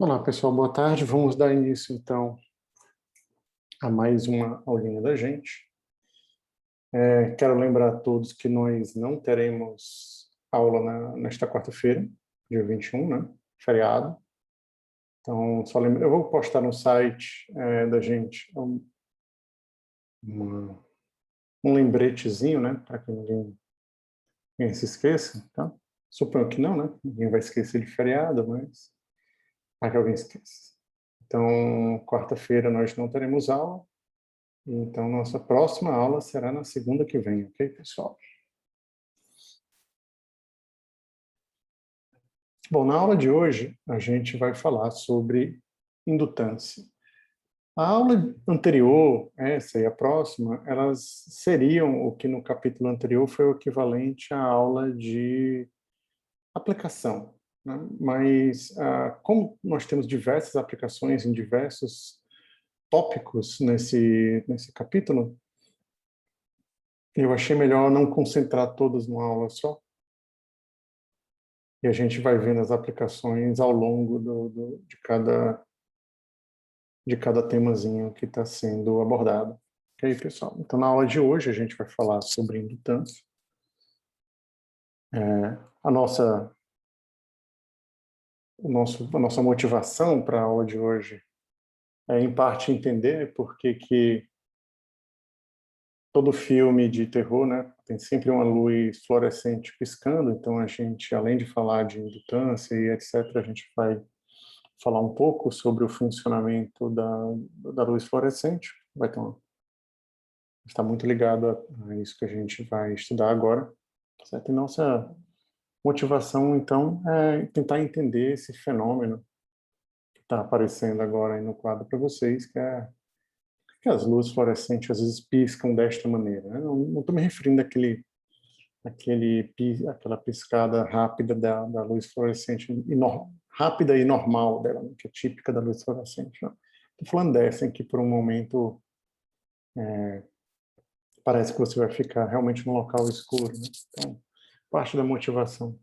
Olá, pessoal, boa tarde. Vamos dar início, então, a mais uma aulinha da gente. Quero lembrar a todos que nós não teremos aula nesta quarta-feira, dia 21, né? Feriado. Então, só lembra, eu vou postar no site da gente um lembretezinho, né? Para que ninguém se esqueça, tá? Suponho que não, né? Ninguém vai esquecer de feriado, mas para que alguém esqueça. Então, quarta-feira nós não teremos aula. Então, nossa próxima aula será na segunda que vem, ok, pessoal? Bom, na aula de hoje, a gente vai falar sobre indutância. A aula anterior, essa e a próxima, elas seriam o que no capítulo anterior foi o equivalente à aula de aplicação, né? Mas, como nós temos diversas aplicações em diversos tópicos nesse capítulo, eu achei melhor não concentrar todas numa aula só. E a gente vai vendo as aplicações ao longo de cada temazinho que está sendo abordado. Ok, pessoal? Então, na aula de hoje, a gente vai falar sobre indutância. A nossa motivação para a aula de hoje é, em parte, entender por que todo filme de terror, né, tem sempre uma luz fluorescente piscando. Então, a gente, além de falar de indutância e etc., a gente vai falar um pouco sobre o funcionamento da luz fluorescente. Está muito ligado a isso que a gente vai estudar agora, certo? E nossa motivação, então, é tentar entender esse fenômeno que está aparecendo agora aí no quadro para vocês, que as luzes fluorescentes às vezes piscam desta maneira, né? Não estou me referindo àquela piscada rápida da luz fluorescente, rápida e normal dela, né, que é típica da luz fluorescente. Estou falando dessa em que, por um momento, parece que você vai ficar realmente num local escuro, né? Então, parte da motivação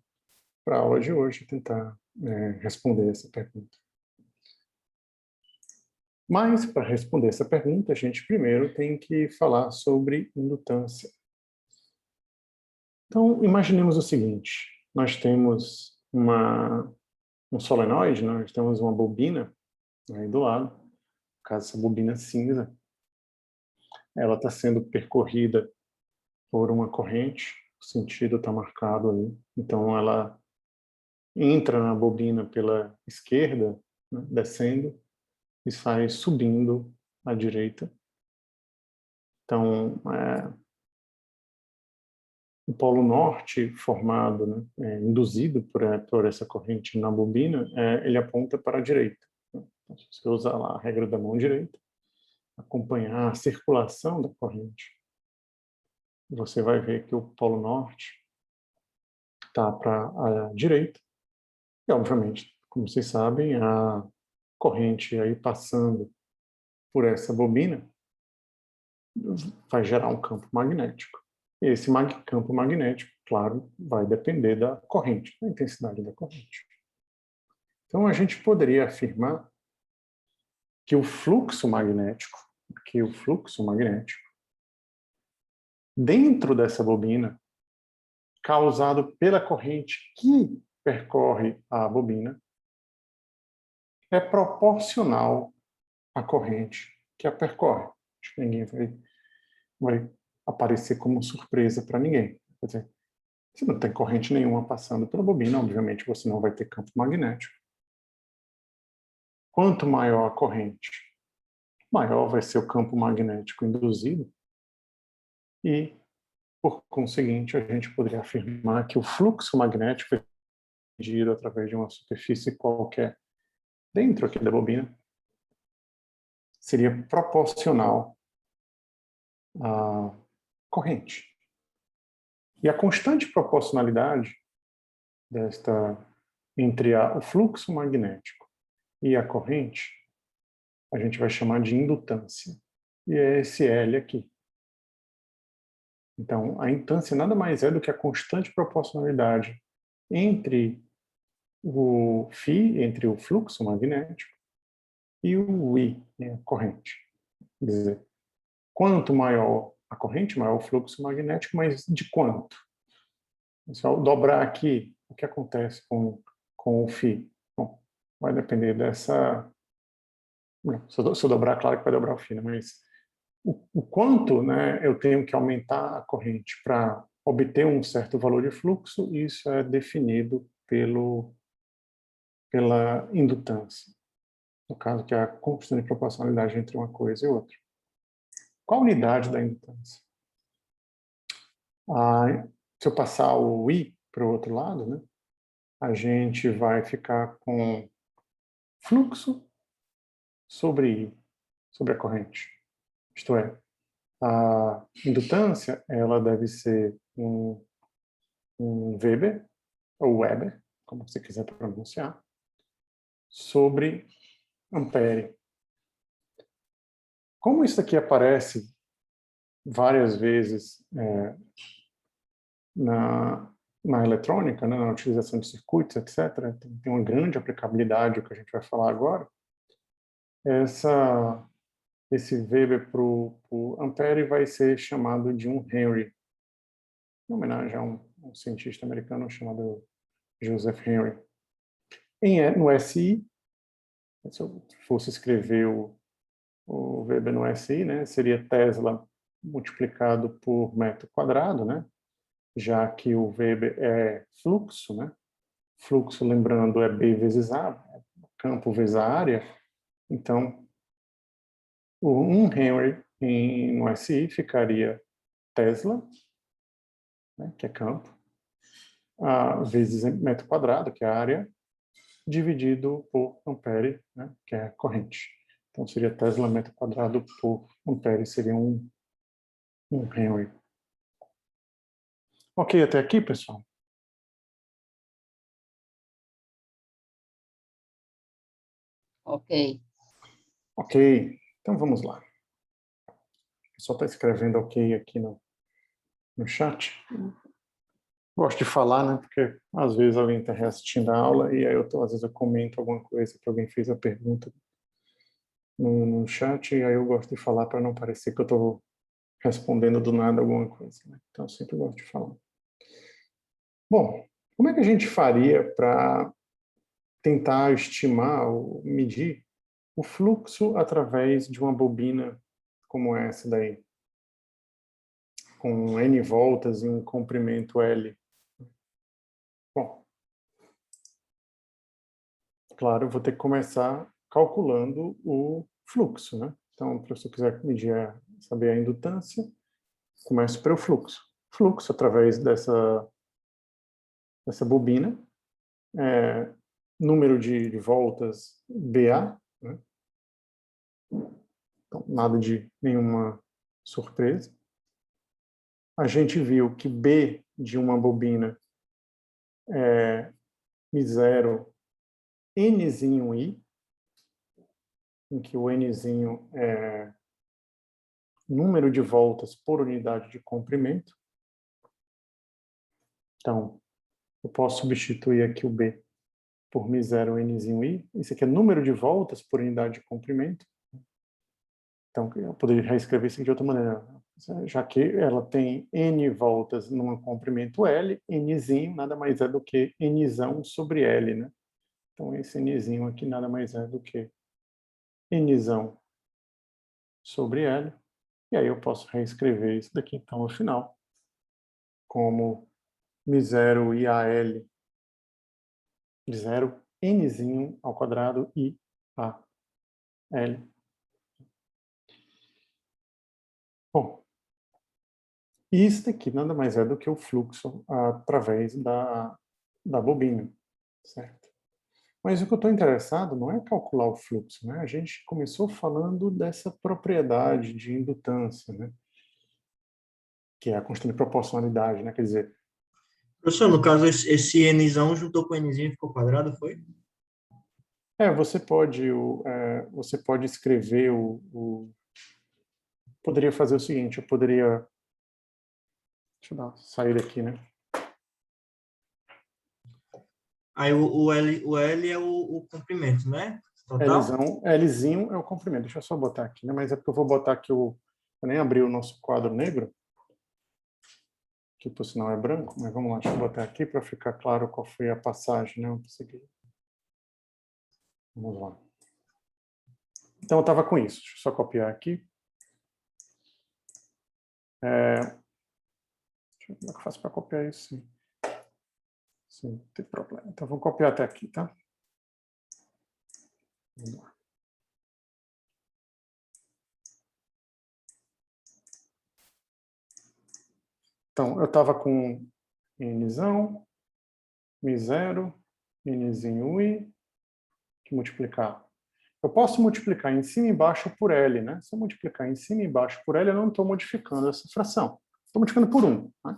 para a aula de hoje é tentar responder essa pergunta. Mas, para responder essa pergunta, a gente primeiro tem que falar sobre indutância. Então, imaginemos o seguinte: nós temos um solenoide, nós temos uma bobina aí do lado, no caso, essa bobina cinza, ela está sendo percorrida por uma corrente, o sentido está marcado ali, então ela entra na bobina pela esquerda, né, descendo, e sai subindo à direita. Então, o polo norte formado, né, induzido por essa corrente na bobina, ele aponta para a direita. Então, se você usar lá a regra da mão direita, acompanhar a circulação da corrente, você vai ver que o polo norte está para a direita. E, obviamente, como vocês sabem, a corrente aí passando por essa bobina vai gerar um campo magnético. E esse campo magnético, claro, vai depender da corrente, da intensidade da corrente. Então, a gente poderia afirmar que o fluxo magnético, dentro dessa bobina, causado pela corrente que percorre a bobina, é proporcional à corrente que a percorre. Acho que ninguém vai aparecer como surpresa para ninguém. Quer dizer, se não tem corrente nenhuma passando pela bobina, obviamente você não vai ter campo magnético. Quanto maior a corrente, maior vai ser o campo magnético induzido e, por conseguinte, a gente poderia afirmar que o fluxo magnético é medido através de uma superfície qualquer dentro aqui da bobina seria proporcional à corrente. E a constante proporcionalidade entre o fluxo magnético e a corrente, a gente vai chamar de indutância. E é esse L aqui. Então, a indutância nada mais é do que a constante proporcionalidade entre o φ entre o fluxo magnético e o I, né, a corrente. Quer dizer, quanto maior a corrente, maior o fluxo magnético, mas de quanto? Se eu dobrar aqui, o que acontece com o φ? Bom, vai depender dessa... Se eu dobrar, claro que vai dobrar o φ, né? Mas o quanto, né, eu tenho que aumentar a corrente para obter um certo valor de fluxo, isso é definido pela indutância, no caso que é a constante de proporcionalidade entre uma coisa e outra. Qual a unidade da indutância? Se eu passar o I para o outro lado, né, a gente vai ficar com fluxo sobre I, sobre a corrente. Isto é, a indutância ela deve ser um Weber, ou Weber, como você quiser pronunciar, sobre ampere. Como isso aqui aparece várias vezes na eletrônica, né, na utilização de circuitos, etc., tem uma grande aplicabilidade, o que a gente vai falar agora, esse Weber para o ampere vai ser chamado de um Henry, em homenagem a um cientista americano chamado Joseph Henry. No SI, se eu fosse escrever o Weber no SI, né, seria Tesla multiplicado por metro quadrado, né, já que o Weber é fluxo, né, fluxo, lembrando, é B vezes A, campo vezes a área, então, o 1 Henry no SI ficaria Tesla, né, que é campo, vezes metro quadrado, que é a área, dividido por ampere, né, que é a corrente. Então, seria Tesla metro quadrado por ampere, seria um Henry. Ok, até aqui, pessoal? Ok. Ok, então vamos lá. O pessoal está escrevendo ok aqui no chat. Gosto de falar, né? Porque às vezes alguém está reassistindo a aula e aí às vezes eu comento alguma coisa que alguém fez a pergunta no chat e aí eu gosto de falar para não parecer que eu estou respondendo do nada alguma coisa, né? Então eu sempre gosto de falar. Bom, como é que a gente faria para tentar estimar ou medir o fluxo através de uma bobina como essa daí, com N voltas e um comprimento L? Bom, claro, eu vou ter que começar calculando o fluxo, né? Então, se eu quiser medir, saber a indutância, começo pelo fluxo. Fluxo através dessa bobina, número de voltas BA, né? Então, nada de nenhuma surpresa. A gente viu que B de uma bobina é μ0 nzinho I, em que o nzinho é número de voltas por unidade de comprimento. Então, eu posso substituir aqui o B por μ0 nzinho I. Isso aqui é número de voltas por unidade de comprimento. Então, eu poderia reescrever isso de outra maneira. Já que ela tem N voltas num comprimento L, Nzinho nada mais é do que Nzão sobre L, né? Então, esse Nzinho aqui nada mais é do que Nzão sobre L. E aí eu posso reescrever isso daqui, então, no final, como μ0 IAL de 0, Nzinho ao quadrado I A L. Bom, isso daqui nada mais é do que o fluxo através da bobina, certo? Mas o que eu estou interessado não é calcular o fluxo, né? A gente começou falando dessa propriedade de indutância, né? Que é a constante de proporcionalidade, né? Quer dizer, Professor, no caso, esse Nzão juntou com o Nzinho e ficou quadrado, foi? você pode escrever poderia fazer o seguinte, eu poderia, deixa eu sair daqui, né? Aí o L é o comprimento, né? Total? Lzinho é o comprimento. Deixa eu só botar aqui, né? Mas é porque eu vou botar aqui eu nem abri o nosso quadro negro, que por sinal é branco, mas vamos lá, deixa eu botar aqui para ficar claro qual foi a passagem, né? Vamos lá. Então eu estava com isso. Deixa eu só copiar aqui. Deixa eu ver como é que eu faço para copiar isso. Sim, não tem problema. Então vou copiar até aqui, tá? Vamos lá. Então, eu estava com Nzão, Mi0, Nzinho I, que multiplicar. Eu posso multiplicar em cima e embaixo por L, né? Se eu multiplicar em cima e embaixo por L, eu não estou modificando essa fração. Estou multiplicando por 1. Né?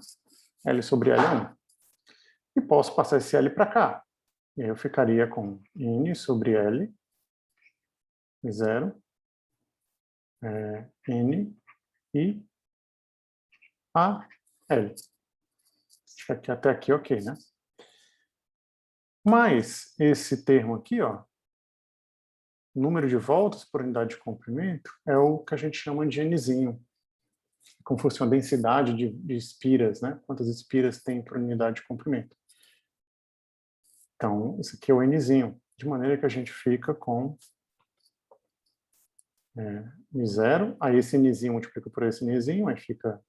L sobre L é 1. E posso passar esse L para cá. E aí eu ficaria com N sobre L, 0, N e A, L. Acho que até aqui ok, né? Mas esse termo aqui, ó, número de voltas por unidade de comprimento, é o que a gente chama de Nzinho. Como se fosse uma densidade de espiras, né? Quantas espiras tem por unidade de comprimento. Então, esse aqui é o Nzinho, de maneira que a gente fica com N0, aí esse Nzinho multiplica por esse Nzinho, aí fica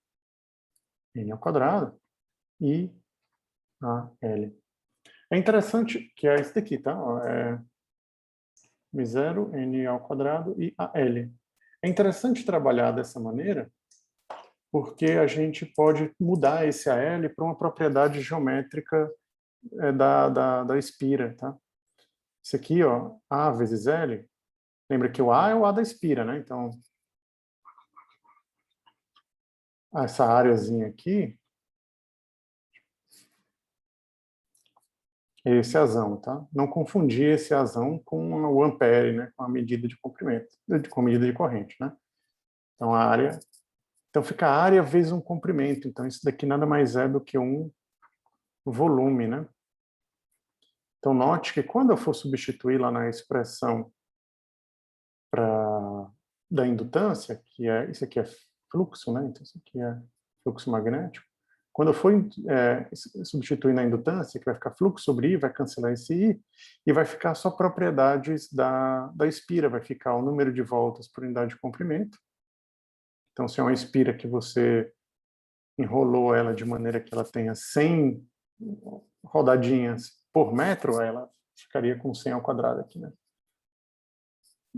N ao quadrado e a L. É interessante que é esse daqui, tá? M0, N ao quadrado e a L. É interessante trabalhar dessa maneira, porque a gente pode mudar esse AL para uma propriedade geométrica da espira, tá? Isso aqui, ó, A vezes L, lembra que o A é o A da espira, né? Então, essa áreazinha aqui, é esse azão, tá? Não confundir esse azão com o ampere, né? Com a medida de comprimento, com a medida de corrente, né? Então, a área... Então, fica a área vezes um comprimento. Então, isso daqui nada mais é do que um volume, né? Então, note que quando eu for substituir lá na expressão da indutância, que é isso aqui é fluxo, né? Então, isso aqui é fluxo magnético. Quando eu for substituir na indutância, que vai ficar fluxo sobre I, vai cancelar esse I, e vai ficar só propriedades da espira, vai ficar o número de voltas por unidade de comprimento. Então, se é uma espira que você enrolou ela de maneira que ela tenha 100 rodadinhas por metro, ela ficaria com 100 ao quadrado aqui, né?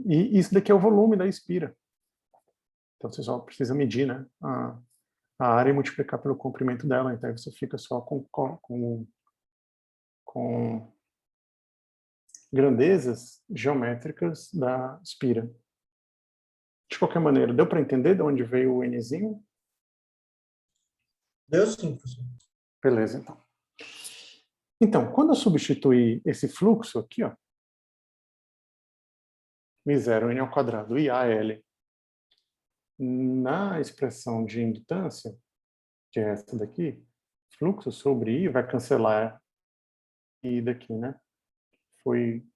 E isso daqui é o volume da espira. Então você só precisa medir, né, a área e multiplicar pelo comprimento dela. Então aí você fica só com grandezas geométricas da espira. De qualquer maneira, deu para entender de onde veio o Nzinho? Deu sim, professor. Beleza, então. Então, quando eu substituir esse fluxo aqui, ó, M0 N ao quadrado e AL, na expressão de indutância, que é essa daqui, fluxo sobre I vai cancelar I daqui, né? Foi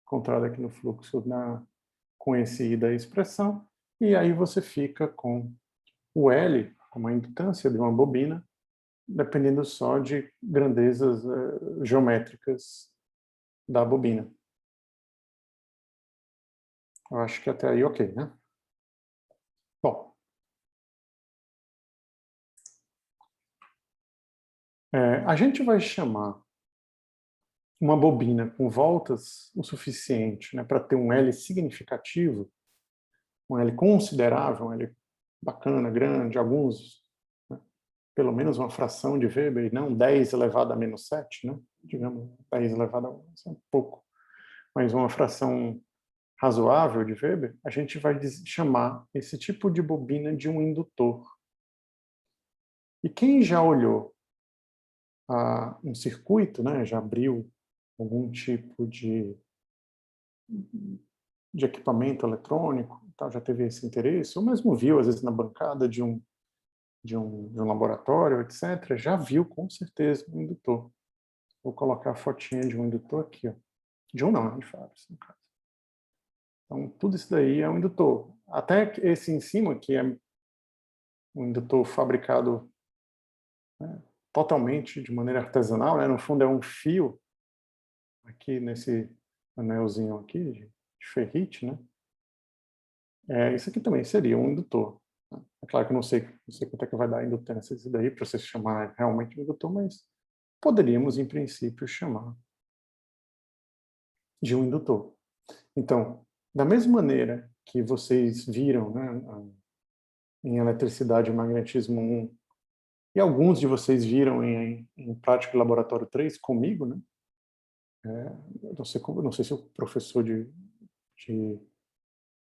encontrado aqui no fluxo com esse I da expressão, e aí você fica com o L, como a indutância de uma bobina, dependendo só de grandezas geométricas da bobina. Eu acho que até aí ok, né? Bom, a gente vai chamar uma bobina com voltas o suficiente, né, para ter um L significativo, um L considerável, um L bacana, grande, alguns, né, pelo menos uma fração de Weber, e não 10 elevado a menos 7, né, digamos, 10 elevado a pouco, mas uma fração razoável de Weber, a gente vai chamar esse tipo de bobina de um indutor. E quem já olhou um circuito, né, já abriu algum tipo de equipamento eletrônico, tá, já teve esse interesse, ou mesmo viu, às vezes, na bancada de um laboratório, etc., já viu com certeza um indutor. vou colocar a fotinha de um indutor aqui, ó. De um não, de vários, no caso. Então, tudo isso daí é um indutor. Até esse em cima, que é um indutor fabricado, né, totalmente de maneira artesanal, né? No fundo é um fio aqui nesse anelzinho aqui de ferrite, né? Isso aqui também seria um indutor, né? É claro que eu não sei quanto é que vai dar a indutância isso daí para você chamar realmente um indutor, mas poderíamos, em princípio, chamar de um indutor. Então, da mesma maneira que vocês viram, né, em eletricidade e magnetismo 1, e alguns de vocês viram em prática laboratório 3 comigo, né? Não sei se o professor de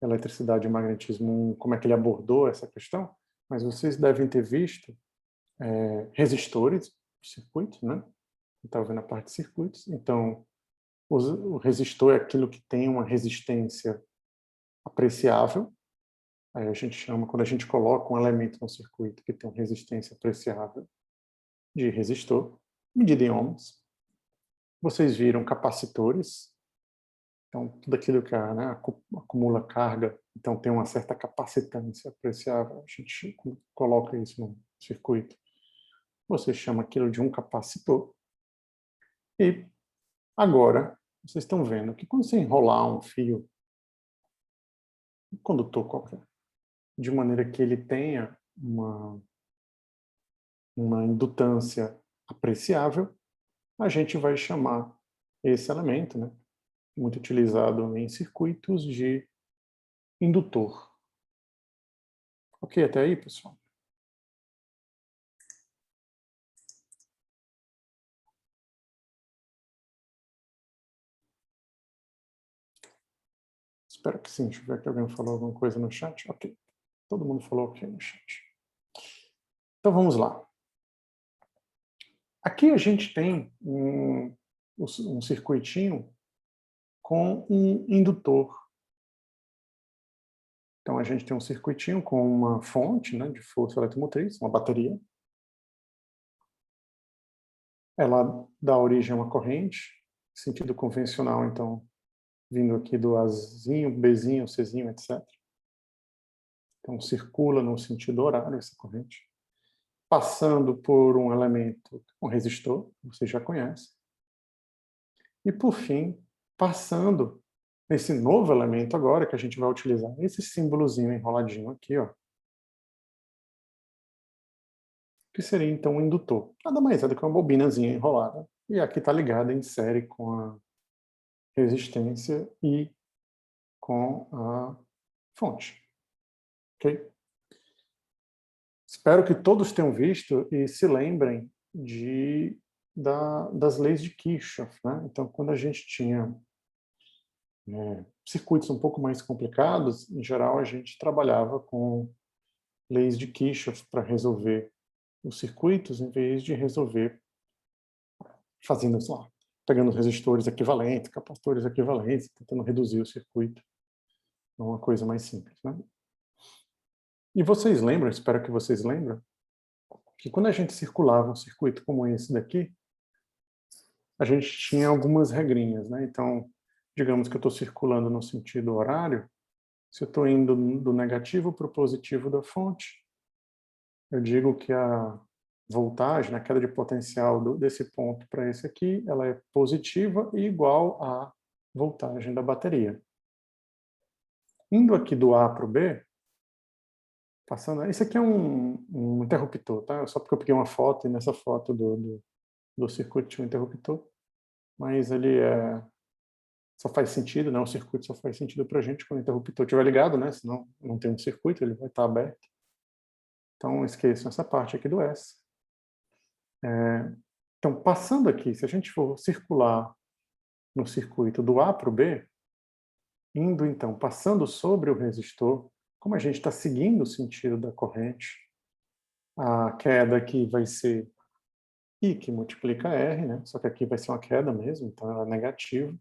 eletricidade e magnetismo 1, como é que ele abordou essa questão, mas vocês devem ter visto resistores de circuitos, né? Estava vendo a parte de circuitos. Então, o resistor é aquilo que tem uma resistência apreciável. Aí a gente chama, quando a gente coloca um elemento no circuito que tem uma resistência apreciável, de resistor, medida em ohms. Vocês viram capacitores. Então, tudo aquilo que acumula carga, então tem uma certa capacitância apreciável. A gente coloca isso no circuito. Você chama aquilo de um capacitor. E agora, vocês estão vendo que quando você enrolar um fio, um condutor qualquer, de maneira que ele tenha uma indutância apreciável, a gente vai chamar esse elemento, né, muito utilizado em circuitos, de indutor. Ok, até aí, pessoal? Espero que sim. Deixa eu ver que alguém falou alguma coisa no chat. Ok. Todo mundo falou ok no chat. Então vamos lá. Aqui a gente tem um circuitinho com um indutor. Então a gente tem um circuitinho com uma fonte, né, de força eletromotriz, uma bateria. Ela dá origem a uma corrente, sentido convencional, então, vindo aqui do Azinho, Bzinho, Czinho, etc. Então circula no sentido horário essa corrente, passando por um elemento, um resistor, que você já conhece, e, por fim, passando nesse novo elemento agora, que a gente vai utilizar esse símbolozinho enroladinho aqui, ó, que seria, então, um indutor. Nada mais é do que uma bobinazinha enrolada, e aqui está ligada em série com a resistência e com a fonte. Ok? Espero que todos tenham visto e se lembrem das leis de Kirchhoff, né? Então, quando a gente tinha circuitos um pouco mais complicados, em geral a gente trabalhava com leis de Kirchhoff para resolver os circuitos, em vez de resolver fazendo isso lá, pegando resistores equivalentes, capacitores equivalentes, tentando reduzir o circuito a uma coisa mais simples, né? E vocês lembram, espero que vocês lembrem, que quando a gente circulava um circuito como esse daqui, a gente tinha algumas regrinhas, né? Então, digamos que eu estou circulando no sentido horário, se eu estou indo do negativo para o positivo da fonte, eu digo que a voltagem, a queda de potencial desse ponto para esse aqui, ela é positiva e igual à voltagem da bateria. Indo aqui do A para o B, passando... Esse aqui é um interruptor, tá? Só porque eu peguei uma foto e nessa foto do circuito tinha um interruptor, mas ele só faz sentido, né? O circuito só faz sentido para a gente quando o interruptor estiver ligado, né? Senão não tem um circuito, ele vai estar aberto. Então, esqueçam essa parte aqui do S. Então, passando aqui, se a gente for circular no circuito do A para o B, indo então, passando sobre o resistor, como a gente está seguindo o sentido da corrente, a queda aqui vai ser I que multiplica R, né? Só que aqui vai ser uma queda mesmo, então ela é negativa.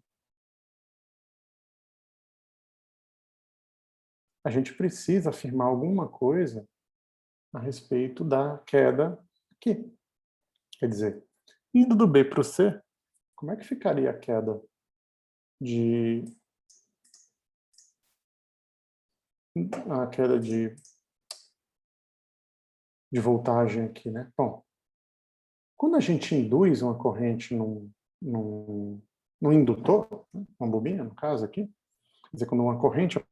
A gente precisa afirmar alguma coisa a respeito da queda aqui. Quer dizer, indo do B para o C, como é que ficaria a queda de de voltagem aqui, né? Bom, quando a gente induz uma corrente num indutor, né, uma bobina, no caso aqui, quer dizer, quando uma corrente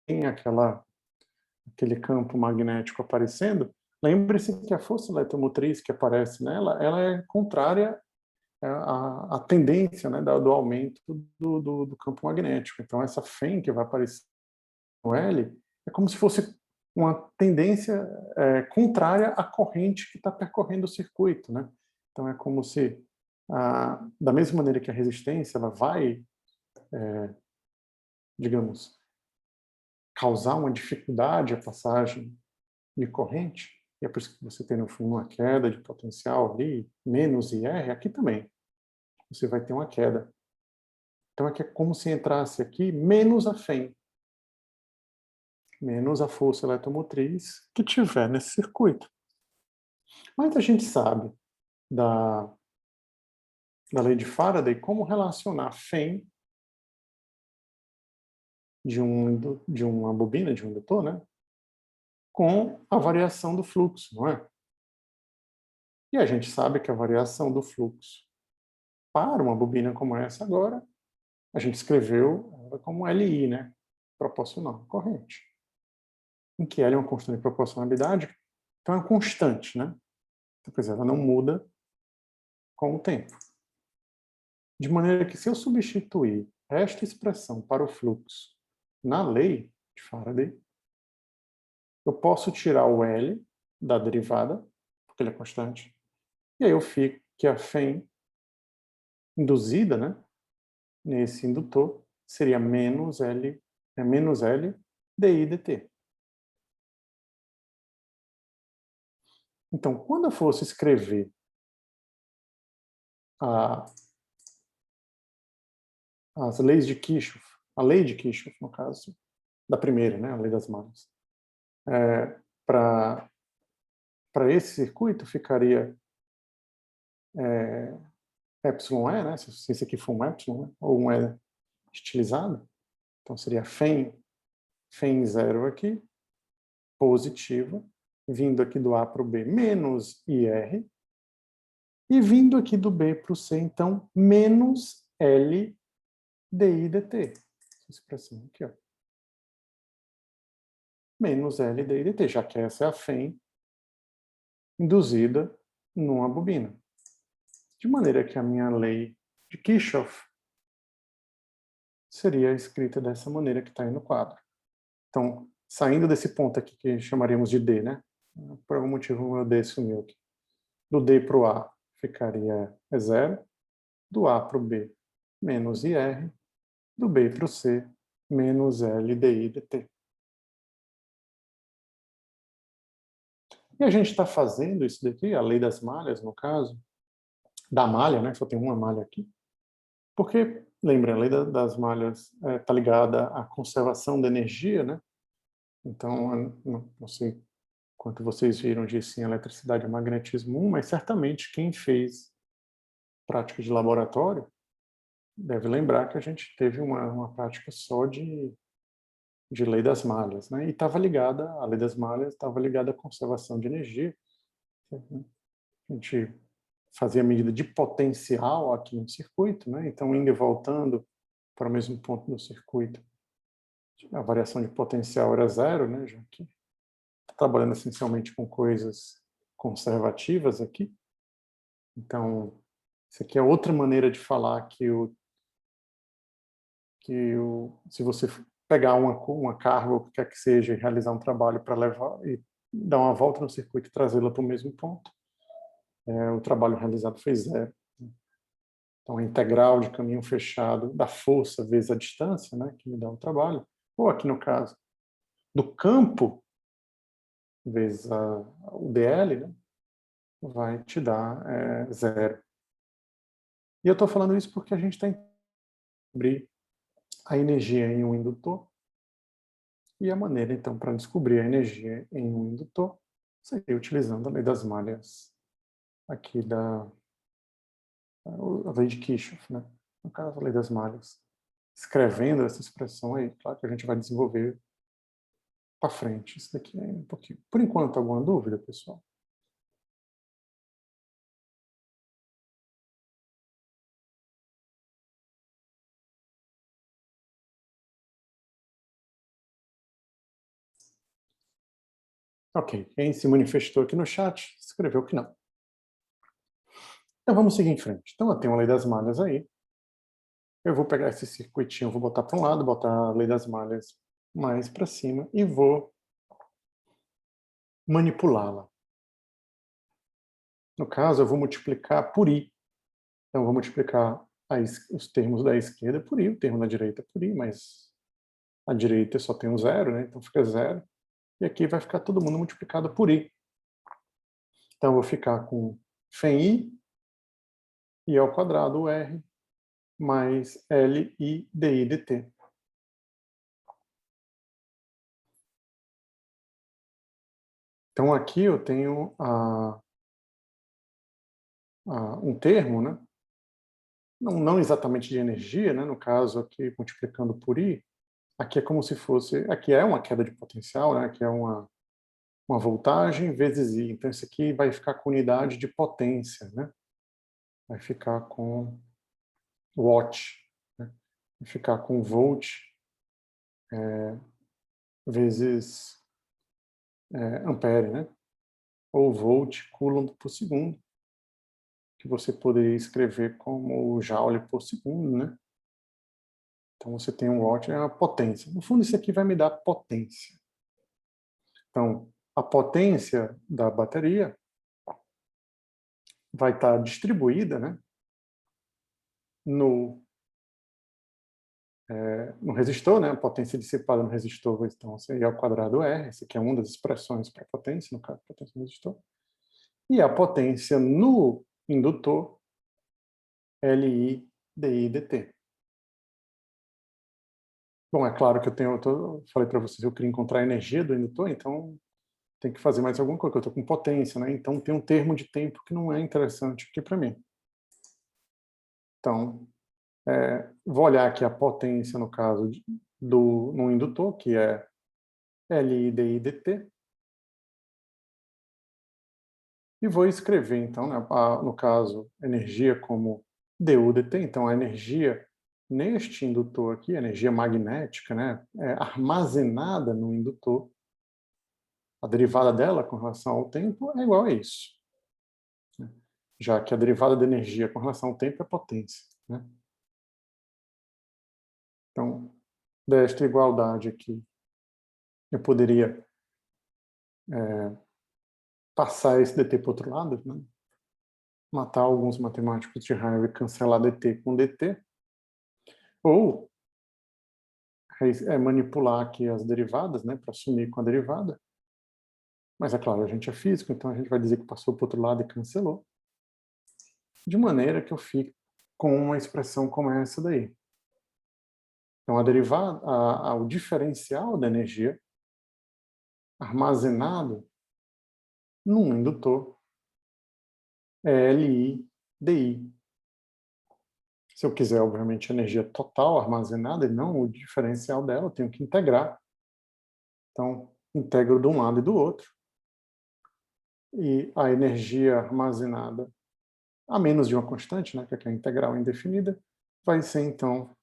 tem aquele campo magnético aparecendo, lembre-se que a força eletromotriz que aparece nela, ela é contrária à tendência, né, do aumento do campo magnético. Então, essa FEM que vai aparecer no L é como se fosse uma tendência contrária à corrente que está percorrendo o circuito, né? Então, é como se, da mesma maneira que a resistência ela vai, digamos, causar uma dificuldade à passagem de corrente, e é por isso que você tem no fundo uma queda de potencial ali, menos IR, aqui também você vai ter uma queda. Então é como se entrasse aqui menos a FEM, menos a força eletromotriz que tiver nesse circuito. Mas a gente sabe da lei de Faraday como relacionar FEM de uma bobina, de um indutor, né, com a variação do fluxo, não é? E a gente sabe que a variação do fluxo para uma bobina como essa agora, a gente escreveu ela como LI, né, proporcional à corrente. Em que L é uma constante de proporcionalidade, então é uma constante, né? Então, quer dizer, ela não muda com o tempo. De maneira que se eu substituir esta expressão para o fluxo na lei de Faraday, eu posso tirar o L da derivada, porque ele é constante, e aí eu fico que a FEM induzida, né, nesse indutor seria menos L dI dt. Então, quando eu fosse escrever as leis de Kirchhoff, a lei de Kirchhoff, no caso, da primeira, né, a lei das malhas, para esse circuito ficaria εE, né, se esse aqui for um epsilon, né, ou um E estilizado, então seria FEM zero aqui, positiva, vindo aqui do A para o B, menos IR, e vindo aqui do B para o C, então, menos L dI dt. Essa expressão aqui, ó. Menos L dI dt, já que essa é a FEM induzida numa bobina. De maneira que a minha lei de Kirchhoff seria escrita dessa maneira que está aí no quadro. Então, saindo desse ponto aqui que chamaríamos de D, né? Por algum motivo o meu D sumiu aqui. Do D para o A ficaria zero, do A para o B menos IR, do B para o C menos L dI dt. E a gente está fazendo isso daqui, a lei das malhas, no caso, da malha, né? Só tem uma malha aqui. Porque, lembra, a lei das malhas está ligada à conservação da energia, né? Então, não sei quanto vocês viram disso em eletricidade e magnetismo 1, mas certamente quem fez prática de laboratório deve lembrar que a gente teve uma prática só de lei das malhas, né? E estava ligada, a lei das malhas estava ligada à conservação de energia. A gente fazia medida de potencial aqui no circuito, né? Então, indo e voltando para o mesmo ponto no circuito, a variação de potencial era zero, né? Já que está trabalhando essencialmente com coisas conservativas aqui. Então, isso aqui é outra maneira de falar se você pegar uma carga, ou o que quer que seja, e realizar um trabalho para levar e dar uma volta no circuito e trazê-la para o mesmo ponto, o trabalho realizado foi zero. Então, a integral de caminho fechado da força vezes a distância, né, que me dá o trabalho, ou aqui no caso, do campo vezes o dl, né, vai te dar zero. E eu estou falando isso porque a gente tem que descobrir a energia em um indutor, e a maneira, então, para descobrir a energia em um indutor seria utilizando a lei das malhas aqui a lei de Kirchhoff, né? No caso, a lei das malhas. Escrevendo essa expressão aí, claro que a gente vai desenvolver para frente. Isso daqui é um pouquinho. Por enquanto, alguma dúvida, pessoal? Ok, quem se manifestou aqui no chat, escreveu que não. Então vamos seguir em frente. Então eu tenho a lei das malhas aí. Eu vou pegar esse circuitinho, vou botar para um lado, botar a lei das malhas mais para cima e vou manipulá-la. No caso, eu vou multiplicar por i. Então eu vou multiplicar os termos da esquerda por i, o termo da direita por i, mas a direita só tem um zero, né? Então fica zero. E aqui vai ficar todo mundo multiplicado por i. Então eu vou ficar com φi, i ao quadrado, r, mais L, I, DI, DT. Então aqui eu tenho um termo, né? Não exatamente de energia, né? No caso aqui multiplicando por I, aqui é como se fosse, aqui é uma queda de potencial, né? Aqui é uma voltagem vezes I. Então isso aqui vai ficar com unidade de potência, né? Vai ficar com watt, né? Vai ficar com volt vezes ampere, né? Ou volt coulomb por segundo, que você poderia escrever como joule por segundo, né? Então você tem um watt, é a potência. No fundo isso aqui vai me dar potência. Então, a potência da bateria vai estar distribuída, né, no resistor, né, a potência dissipada no resistor vai então ser I ao quadrado R, essa aqui é uma das expressões para potência, no caso, potência no resistor. E a potência no indutor, LI, DI, DT. Bom, é claro que eu falei para vocês, eu queria encontrar a energia do indutor, então tem que fazer mais alguma coisa, eu estou com potência, né? Então tem um termo de tempo que não é interessante aqui para mim. Então, vou olhar aqui a potência, no caso, no indutor, que é LI, DI, DT, e vou escrever, então, né, no caso, energia como DU, DT. Então, a energia neste indutor aqui, a energia magnética, né, armazenada no indutor, a derivada dela com relação ao tempo é igual a isso, né? Já que a derivada da energia com relação ao tempo é potência, né? Então, desta igualdade aqui, eu poderia passar esse dt para o outro lado, né? Matar alguns matemáticos de raiva e cancelar dt com dt, ou manipular aqui as derivadas, né, para sumir com a derivada. Mas é claro, a gente é físico, então a gente vai dizer que passou para o outro lado e cancelou, de maneira que eu fique com uma expressão como essa daí. Então a derivada, o diferencial da energia armazenado num indutor é LI DI. Se eu quiser, obviamente, a energia total armazenada e não o diferencial dela, eu tenho que integrar. Então, integro de um lado e do outro. E a energia armazenada a menos de uma constante, né, que é a integral indefinida, vai ser, então,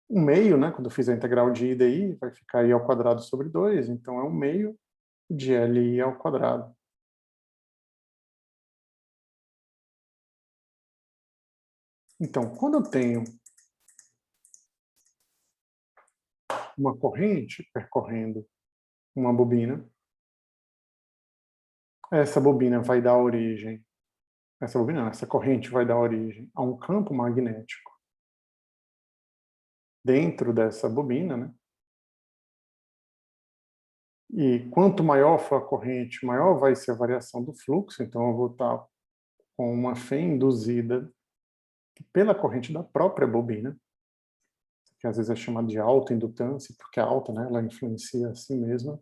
um meio, né, quando eu fizer a integral de I dI, vai ficar I ao quadrado sobre 2, então é um meio de LI ao quadrado. Então, quando eu tenho uma corrente percorrendo uma bobina, essa bobina vai dar origem, essa corrente vai dar origem a um campo magnético dentro dessa bobina, né? E quanto maior for a corrente, maior vai ser a variação do fluxo, então eu vou estar com uma fé induzida pela corrente da própria bobina, que às vezes é chamada de autoindutância, porque é alta, né? Ela influencia a si mesma.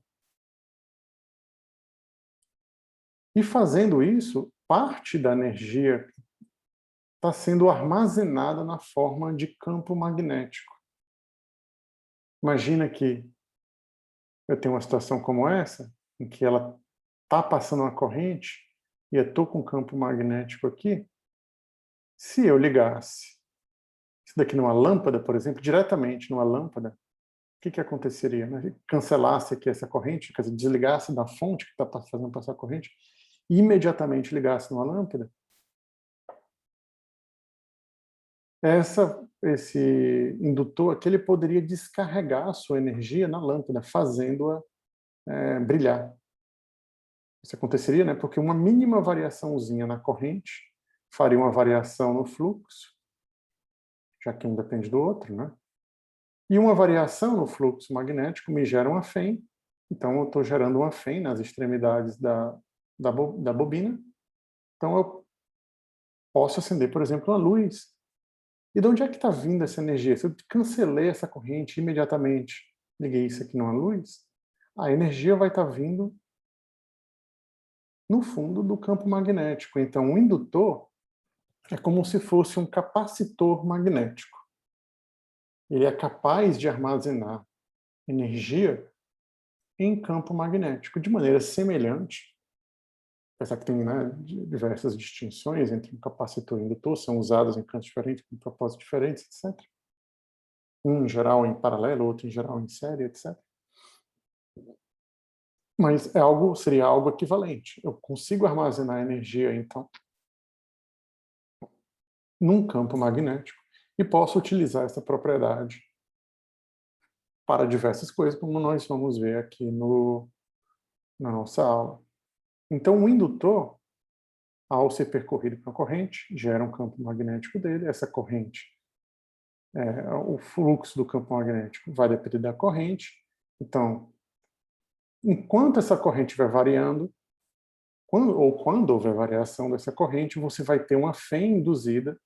E fazendo isso, parte da energia está sendo armazenada na forma de campo magnético. Imagina que eu tenho uma situação como essa, em que ela está passando uma corrente e eu estou com um campo magnético aqui. Se eu ligasse isso daqui numa lâmpada, por exemplo, diretamente numa lâmpada, o que aconteceria? Né? Cancelasse aqui essa corrente, quer dizer, desligasse da fonte que está fazendo passar a corrente, e imediatamente ligasse numa lâmpada, esse indutor aqui ele poderia descarregar a sua energia na lâmpada, fazendo-a brilhar. Isso aconteceria, né? Porque uma mínima variaçãozinha na corrente faria uma variação no fluxo, já que um depende do outro, né? E uma variação no fluxo magnético me gera uma FEM, então eu estou gerando uma FEM nas extremidades da bobina, então eu posso acender, por exemplo, uma luz. E de onde é que está vindo essa energia? Se eu cancelei essa corrente imediatamente, liguei isso aqui numa luz, a energia vai estar vindo no fundo do campo magnético. Então, o indutor é como se fosse um capacitor magnético. Ele é capaz de armazenar energia em campo magnético, de maneira semelhante, apesar que tem, né, diversas distinções entre um capacitor e um indutor, são usados em campos diferentes, com propósitos diferentes, etc. Um em geral em paralelo, outro em geral em série, etc. Mas seria algo equivalente. Eu consigo armazenar energia, então, num campo magnético e posso utilizar essa propriedade para diversas coisas, como nós vamos ver aqui na nossa aula. Então, o indutor, ao ser percorrido por uma corrente, gera um campo magnético dele. Essa corrente, o fluxo do campo magnético vai depender da corrente. Então, enquanto essa corrente estiver variando, quando houver variação dessa corrente, você vai ter uma FEM induzida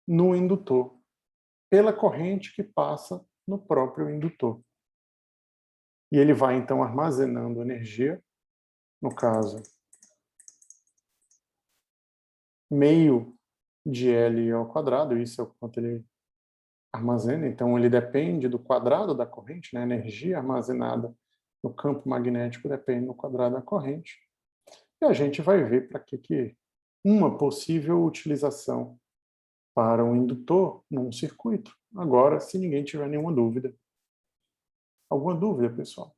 no indutor, pela corrente que passa no próprio indutor. E ele vai, então, armazenando energia, no caso, meio de L ao quadrado, isso é o quanto ele armazena, então ele depende do quadrado da corrente, né? A energia armazenada no campo magnético depende do quadrado da corrente. E a gente vai ver para que uma possível utilização para um indutor num circuito. Agora, se ninguém tiver nenhuma dúvida. Alguma dúvida, pessoal?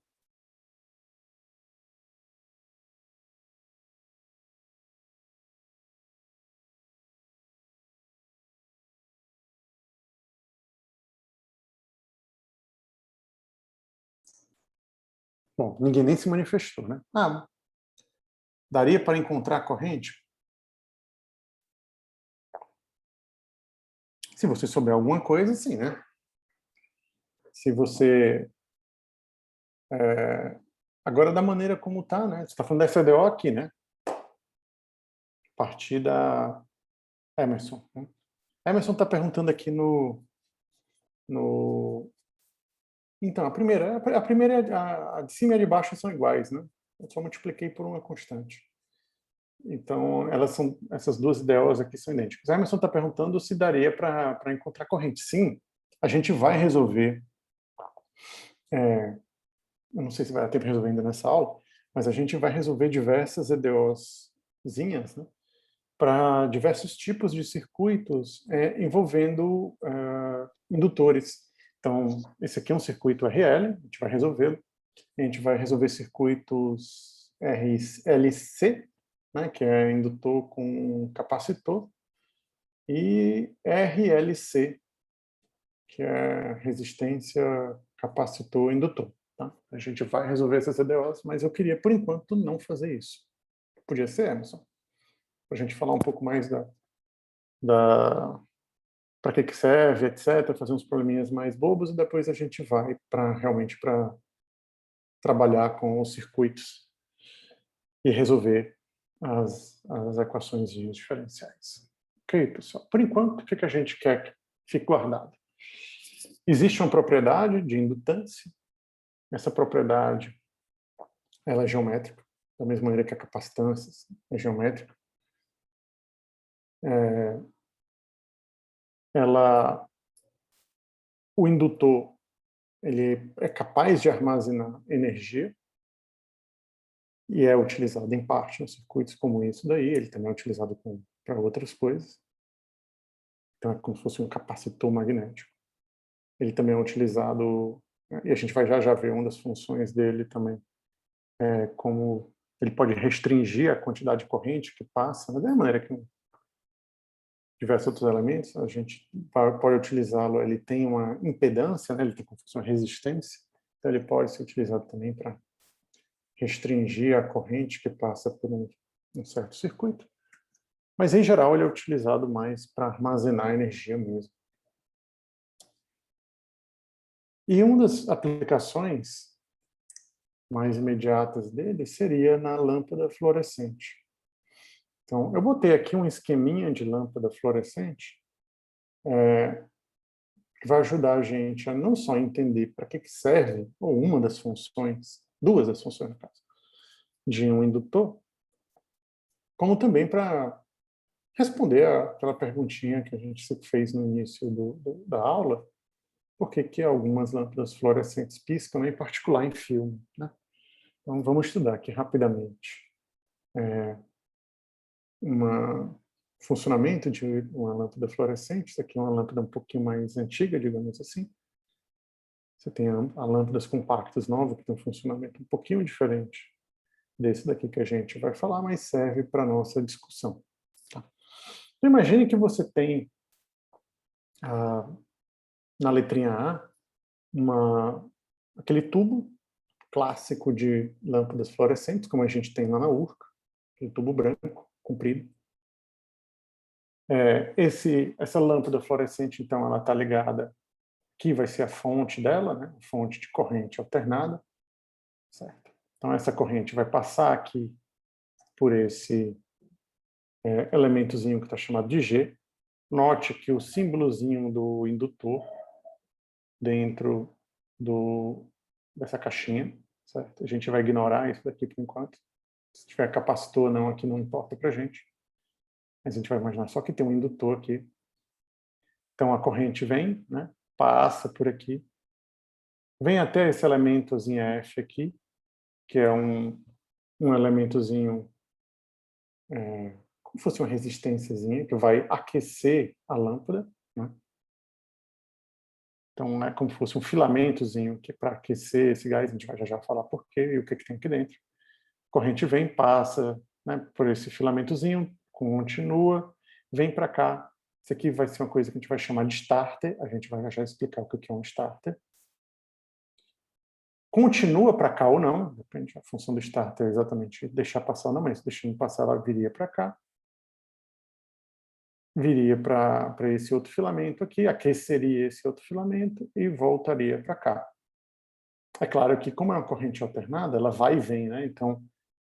Bom, ninguém nem se manifestou, né? Ah, daria para encontrar a corrente? Se você souber alguma coisa, sim, né? Se você... agora, da maneira como está, né? Você está falando da FDO aqui, né? A partir da Emerson. Né? Emerson está perguntando aqui no... Então, a de cima e a de baixo são iguais, né? Eu só multipliquei por uma constante. Então, essas duas IDOs aqui são idênticas. A Emerson está perguntando se daria para encontrar corrente. Sim, a gente vai resolver, eu não sei se vai dar tempo de resolver ainda nessa aula, mas a gente vai resolver diversas EDOzinhas, né, para diversos tipos de circuitos envolvendo indutores. Então, esse aqui é um circuito RL, a gente vai resolvê-lo. A gente vai resolver circuitos RLC, né, que é indutor com capacitor, e RLC, que é resistência capacitor-indutor. Tá? A gente vai resolver essas EDOs, mas eu queria, por enquanto, não fazer isso. Podia ser, Emerson? Para a gente falar um pouco mais para que serve, etc., fazer uns probleminhas mais bobos, e depois a gente vai realmente para trabalhar com os circuitos e resolver as equações diferenciais. Ok, pessoal? Por enquanto, o que a gente quer que fique guardado? Existe uma propriedade de indutância. Essa propriedade ela é geométrica, da mesma maneira que a capacitância é geométrica. o indutor ele é capaz de armazenar energia e é utilizado em parte em circuitos como isso daí. Ele também é utilizado para outras coisas. Então é como se fosse um capacitor magnético. Ele também é utilizado, e a gente vai já ver uma das funções dele também, como ele pode restringir a quantidade de corrente que passa, da mesma maneira que diversos outros elementos, a gente pode utilizá-lo. Ele tem uma impedância, né? Ele tem como se fosse uma resistência, então ele pode ser utilizado também para restringir a corrente que passa por um certo circuito. Mas, em geral, ele é utilizado mais para armazenar energia mesmo. E uma das aplicações mais imediatas dele seria na lâmpada fluorescente. Então, eu botei aqui um esqueminha de lâmpada fluorescente que vai ajudar a gente a não só entender para que serve, ou uma das funções, duas das funções, no caso, de um indutor, como também para responder aquela perguntinha que a gente sempre fez no início da aula, por que algumas lâmpadas fluorescentes piscam, em particular em filme, né? Então, vamos estudar aqui rapidamente funcionamento de uma lâmpada fluorescente. Isso aqui é uma lâmpada um pouquinho mais antiga, digamos assim. Você tem a lâmpadas compactas novas, que tem um funcionamento um pouquinho diferente desse daqui que a gente vai falar, mas serve para a nossa discussão. Tá? Então, imagine que você tem, na letrinha A, aquele tubo clássico de lâmpadas fluorescentes, como a gente tem lá na Urca, aquele tubo branco, comprido. Essa lâmpada fluorescente, então, ela está ligada, aqui vai ser a fonte dela, né? A fonte de corrente alternada, certo? Então, essa corrente vai passar aqui por esse elementozinho que está chamado de G. Note que o símbolozinho do indutor dentro dessa caixinha, certo? A gente vai ignorar isso daqui por enquanto. Se tiver capacitor ou não, aqui não importa para a gente. Mas a gente vai imaginar só que tem um indutor aqui. Então, a corrente vem, né? Passa por aqui, vem até esse elementozinho F aqui, que é um elementozinho como se fosse uma resistênciazinha, que vai aquecer a lâmpada, né? Então, é como se fosse um filamentozinho que para aquecer esse gás, a gente vai já falar por quê e o que tem aqui dentro. A corrente vem, passa, né, por esse filamentozinho, continua, vem para cá. Isso aqui vai ser uma coisa que a gente vai chamar de starter, a gente vai já explicar o que é um starter. Continua para cá ou não, depende, a função do starter é exatamente deixar passar ou não, mas deixando passar ela viria para cá. Viria para esse outro filamento aqui, aqueceria esse outro filamento e voltaria para cá. É claro que, como é uma corrente alternada, ela vai e vem, né? Então,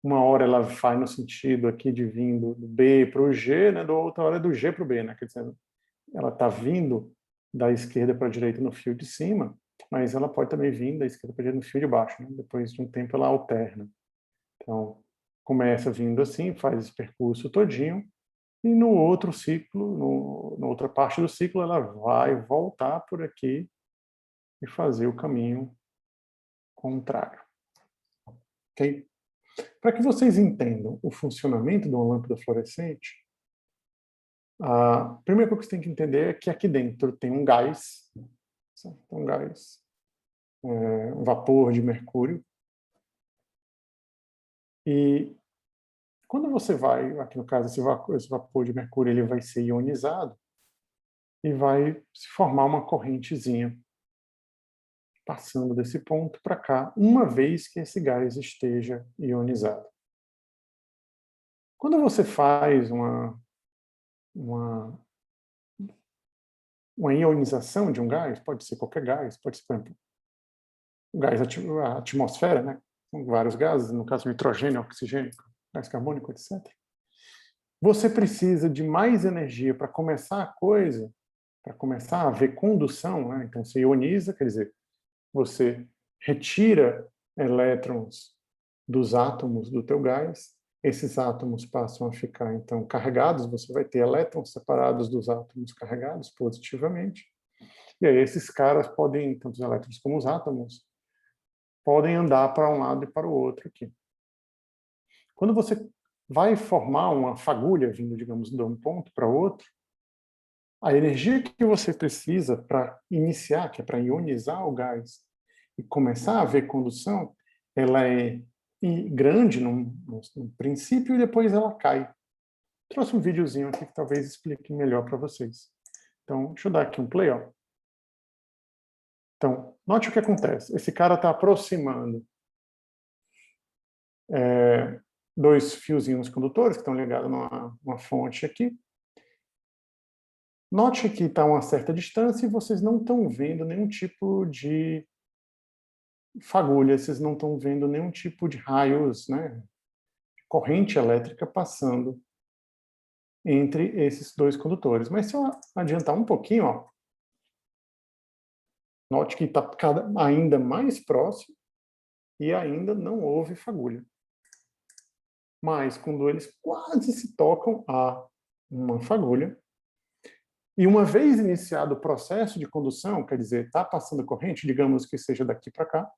uma hora ela vai no sentido aqui de vindo do B para o G, né? Da outra hora é do G para o B, né? Quer dizer, ela está vindo da esquerda para a direita no fio de cima, mas ela pode também vir da esquerda para a direita no fio de baixo, né? Depois de um tempo ela alterna. Então, começa vindo assim, faz esse percurso todinho, e no outro ciclo, na outra parte do ciclo, ela vai voltar por aqui e fazer o caminho contrário. Ok? Para que vocês entendam o funcionamento de uma lâmpada fluorescente, a primeira coisa que você tem que entender é que aqui dentro tem um gás, um gás, um vapor de mercúrio, e quando você vai, aqui no caso, esse vapor de mercúrio ele vai ser ionizado e vai se formar uma correntezinha passando desse ponto para cá, uma vez que esse gás esteja ionizado. Quando você faz uma ionização de um gás, pode ser qualquer gás, pode ser, por exemplo, o gás, a atmosfera, né? Com vários gases, no caso nitrogênio, oxigênio, gás carbônico, etc. Você precisa de mais energia para começar a coisa, para começar a haver condução, né? Então você ioniza, quer dizer, você retira elétrons dos átomos do teu gás esses átomos passam a ficar, então, carregados, você vai ter elétrons separados dos átomos carregados positivamente, e aí esses caras podem, tanto os elétrons como os átomos, podem andar para um lado e para o outro aqui. Quando você vai formar uma fagulha, vindo, digamos, de um ponto para outro, a energia que você precisa para iniciar, que é para ionizar o gás e começar a haver condução, ela é grande no princípio e depois ela cai. Trouxe um videozinho aqui que talvez explique melhor para vocês. Então, deixa eu dar aqui um play. Ó. Então, note o que acontece. Esse cara está aproximando dois fiozinhos condutores que estão ligados numa fonte aqui. Note que está a uma certa distância e vocês não estão vendo nenhum tipo de fagulha, vocês não estão vendo nenhum tipo de raios, né, corrente elétrica passando entre esses dois condutores. Mas se eu adiantar um pouquinho, ó, note que está ainda mais próximo e ainda não houve fagulha. Mas quando eles quase se tocam, há uma fagulha. E uma vez iniciado o processo de condução, quer dizer, está passando corrente, digamos que seja daqui para cá,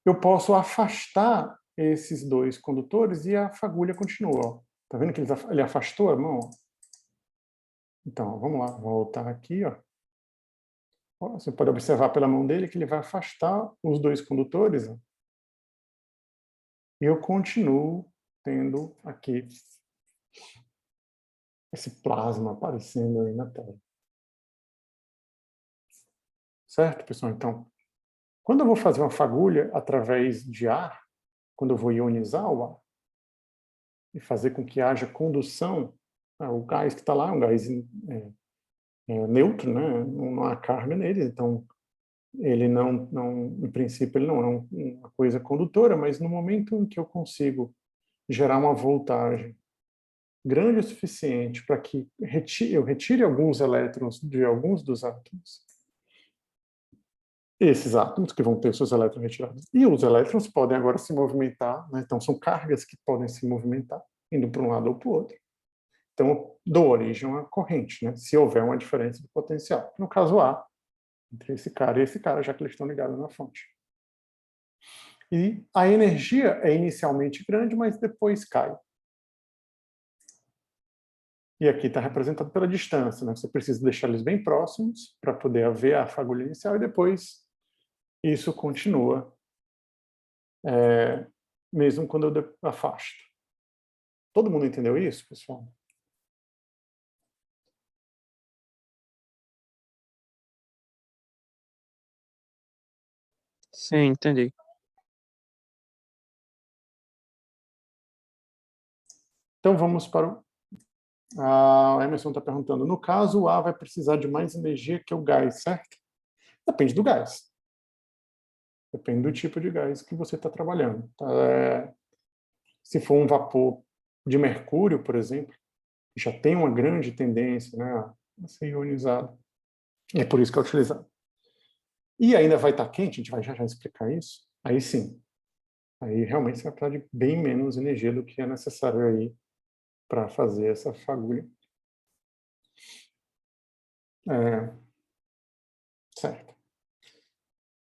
eu posso afastar esses dois condutores e a fagulha continua. Está vendo que ele afastou a mão? Então, vamos lá, voltar aqui. Ó. Você pode observar pela mão dele que ele vai afastar os dois condutores. Ó. E eu continuo tendo aqui esse plasma aparecendo aí na tela. Certo, pessoal? Então, quando eu vou fazer uma fagulha através de ar, quando eu vou ionizar o ar, e fazer com que haja condução, o gás que está lá é um gás neutro, né? Não há carga nele, então ele não, em princípio, ele não é uma coisa condutora, mas no momento em que eu consigo gerar uma voltagem grande o suficiente para que eu retire alguns elétrons de alguns dos átomos, esses átomos que vão ter seus elétrons retirados, e os elétrons podem agora se movimentar, né? Então são cargas que podem se movimentar, indo para um lado ou para o outro. Então, dou origem a uma corrente, né? Se houver uma diferença de potencial. No caso A, entre esse cara e esse cara, já que eles estão ligados na fonte. E a energia é inicialmente grande, mas depois cai. E aqui está representado pela distância, né? Você precisa deixar eles bem próximos para poder haver a fagulha inicial e depois isso continua, mesmo quando eu afasto. Todo mundo entendeu isso, pessoal? Sim, entendi. Então vamos para o... A Emerson está perguntando, no caso o A vai precisar de mais energia que o gás, certo? Depende do gás. Depende do tipo de gás que você está trabalhando. Se for um vapor de mercúrio, por exemplo, já tem uma grande tendência, né, a ser ionizado. É por isso que é utilizado. E ainda vai estar quente, a gente vai já explicar isso. Aí sim. Aí realmente você vai precisar de bem menos energia do que é necessário aí para fazer essa fagulha. Certo.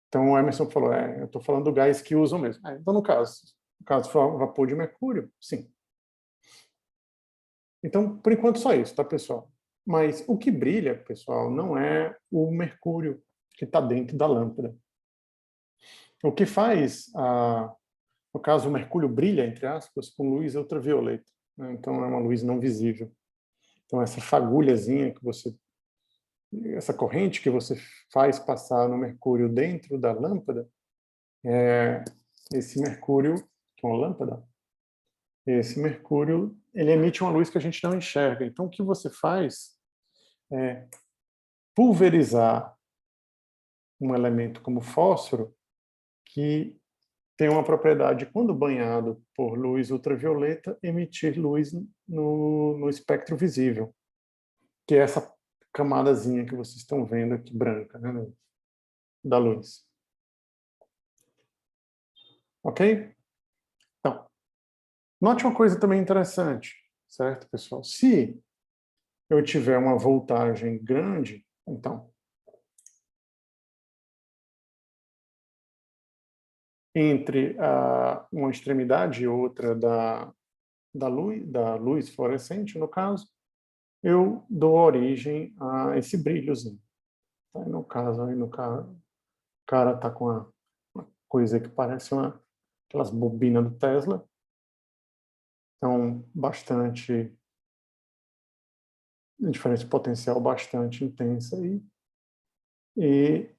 Então o Emerson falou, eu estou falando do gás que usam mesmo. Então no caso for vapor de mercúrio, sim. Então, por enquanto só isso, tá, pessoal? Mas o que brilha, pessoal, não é o mercúrio que está dentro da lâmpada. O que faz, no caso, o mercúrio brilha, entre aspas, com luz ultravioleta. Né? Então é uma luz não visível. Então essa fagulhazinha que essa corrente que você faz passar no mercúrio dentro da lâmpada, esse mercúrio, que é uma lâmpada, esse mercúrio, ele emite uma luz que a gente não enxerga. Então o que você faz é pulverizar um elemento como fósforo que tem uma propriedade, quando banhado por luz ultravioleta, emitir luz no espectro visível, que é essa camadazinha que vocês estão vendo aqui, branca, né, da luz. Ok? Então, Note uma coisa também interessante, certo, pessoal? Se eu tiver uma voltagem grande, então, entre uma extremidade e outra da luz fluorescente, no caso, eu dou origem a esse brilhozinho. Tá? No caso, aí no cara está com uma coisa que parece aquelas bobinas do Tesla. Então, bastante diferença potencial bastante intensa aí. E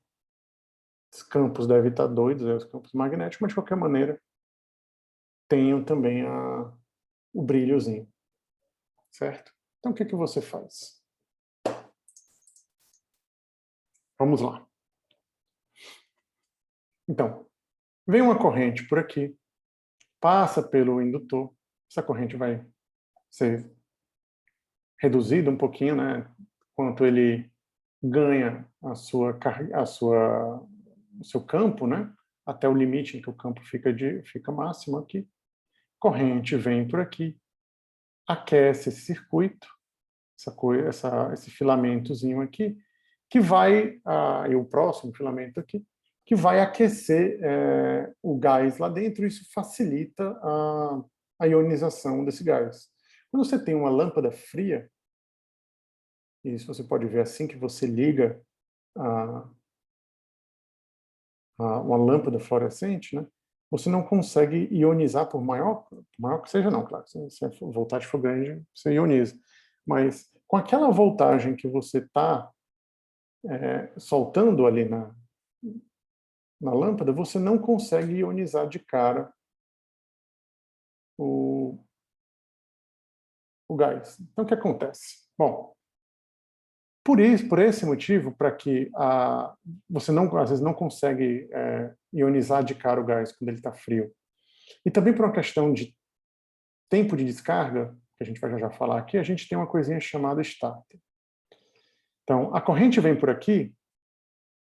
os campos devem estar doidos, os campos magnéticos, mas de qualquer maneira tenham também o brilhozinho, certo? Então, o que você faz? Vamos lá. Então, vem uma corrente por aqui, passa pelo indutor, essa corrente vai ser reduzida um pouquinho, né? Quanto ele ganha o seu campo, né? Até o limite em que o campo fica máximo aqui. Corrente vem por aqui, aquece esse circuito, esse filamentozinho aqui, que vai, e o próximo filamento aqui, que vai aquecer o gás lá dentro, e isso facilita a ionização desse gás. Quando você tem uma lâmpada fria, e isso você pode ver assim que você liga uma lâmpada fluorescente, né, você não consegue ionizar, por maior que seja, não, claro, se a voltagem for grande, você ioniza. Mas com aquela voltagem que você está soltando ali na lâmpada, você não consegue ionizar de cara o gás. Então, o que acontece? Bom, por esse motivo, para que você às vezes não consegue ionizar de cara o gás quando ele está frio, e também por uma questão de tempo de descarga, que a gente vai já falar aqui, a gente tem uma coisinha chamada starter. Então, a corrente vem por aqui,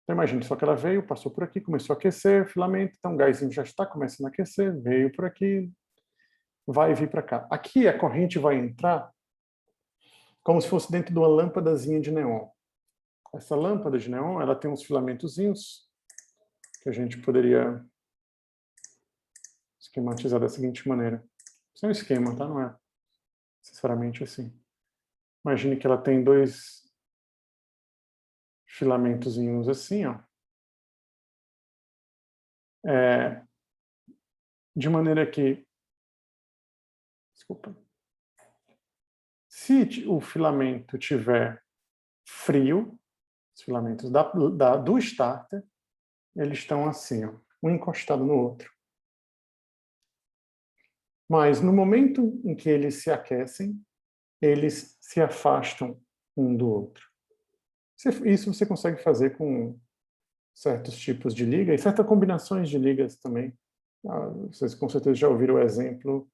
então imagine só que ela veio, passou por aqui, começou a aquecer o filamento, então o gásinho já está começando a aquecer, veio por aqui, vai vir para cá. Aqui a corrente vai entrar como se fosse dentro de uma lâmpadazinha de neon. Essa lâmpada de neon, ela tem uns filamentozinhos que a gente poderia esquematizar da seguinte maneira. Isso é um esquema, tá? Não é necessariamente assim. Imagine que ela tem dois filamentozinhos assim, ó. De maneira que, desculpa, se o filamento tiver frio, os filamentos do starter, eles estão assim, ó, um encostado no outro. Mas no momento em que eles se aquecem, eles se afastam um do outro. Isso você consegue fazer com certos tipos de liga e certas combinações de ligas também. Vocês com certeza já ouviram o exemplo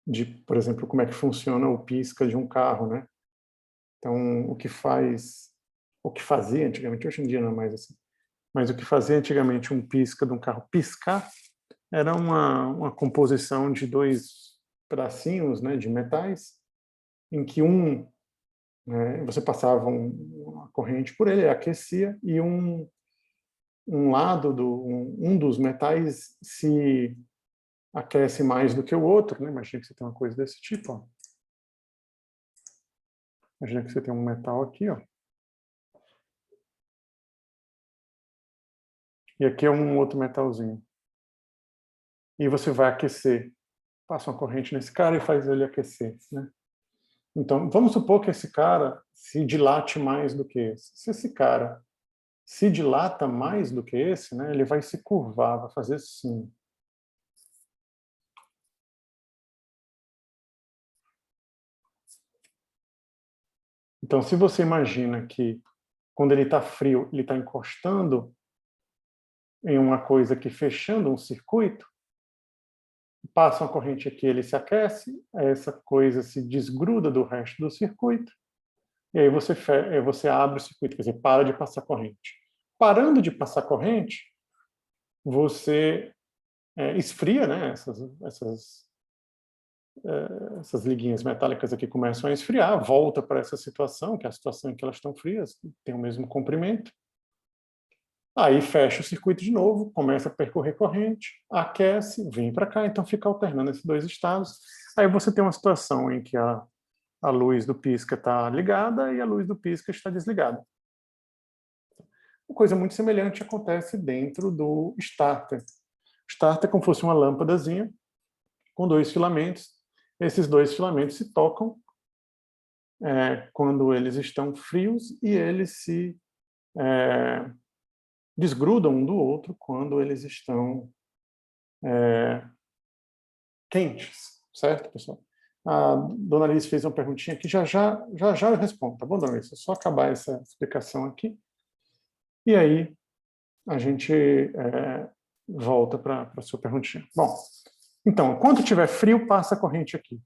de, por exemplo, como é que funciona o pisca de um carro, né? Então, o que fazia antigamente, hoje em dia não é mais assim, mas o que fazia antigamente um pisca de um carro piscar era uma composição de dois pedacinhos, né, de metais, em que você passava uma corrente por ele, aquecia, e um lado um dos metais se aquece mais do que o outro, né? Imagina que você tem uma coisa desse tipo, ó. Imagina que você tem um metal aqui, ó. E aqui é um outro metalzinho. E você vai aquecer. Passa uma corrente nesse cara e faz ele aquecer, né? Então, vamos supor que esse cara se dilate mais do que esse. Se esse cara se dilata mais do que esse, né, ele vai se curvar, vai fazer assim. Então, se você imagina que quando ele está frio, ele está encostando em uma coisa que fechando um circuito, passa uma corrente aqui, ele se aquece, essa coisa se desgruda do resto do circuito, e aí você abre o circuito, quer dizer, para de passar corrente. Parando de passar corrente, você esfria, né? Essas liguinhas metálicas aqui começam a esfriar, volta para essa situação, que é a situação em que elas estão frias, tem o mesmo comprimento. Aí fecha o circuito de novo, começa a percorrer corrente, aquece, vem para cá, então fica alternando esses dois estados. Aí você tem uma situação em que a luz do pisca está ligada e a luz do pisca está desligada. Uma coisa muito semelhante acontece dentro do starter. O starter é como se fosse uma lâmpadazinha com dois filamentos. Esses dois filamentos se tocam quando eles estão frios e eles se desgrudam um do outro quando eles estão quentes, certo, pessoal? A dona Alice fez uma perguntinha que já eu respondo, tá bom, dona Alice? É só acabar essa explicação aqui. E aí a gente volta para a sua perguntinha. Bom, então, quando tiver frio, passa a corrente aqui,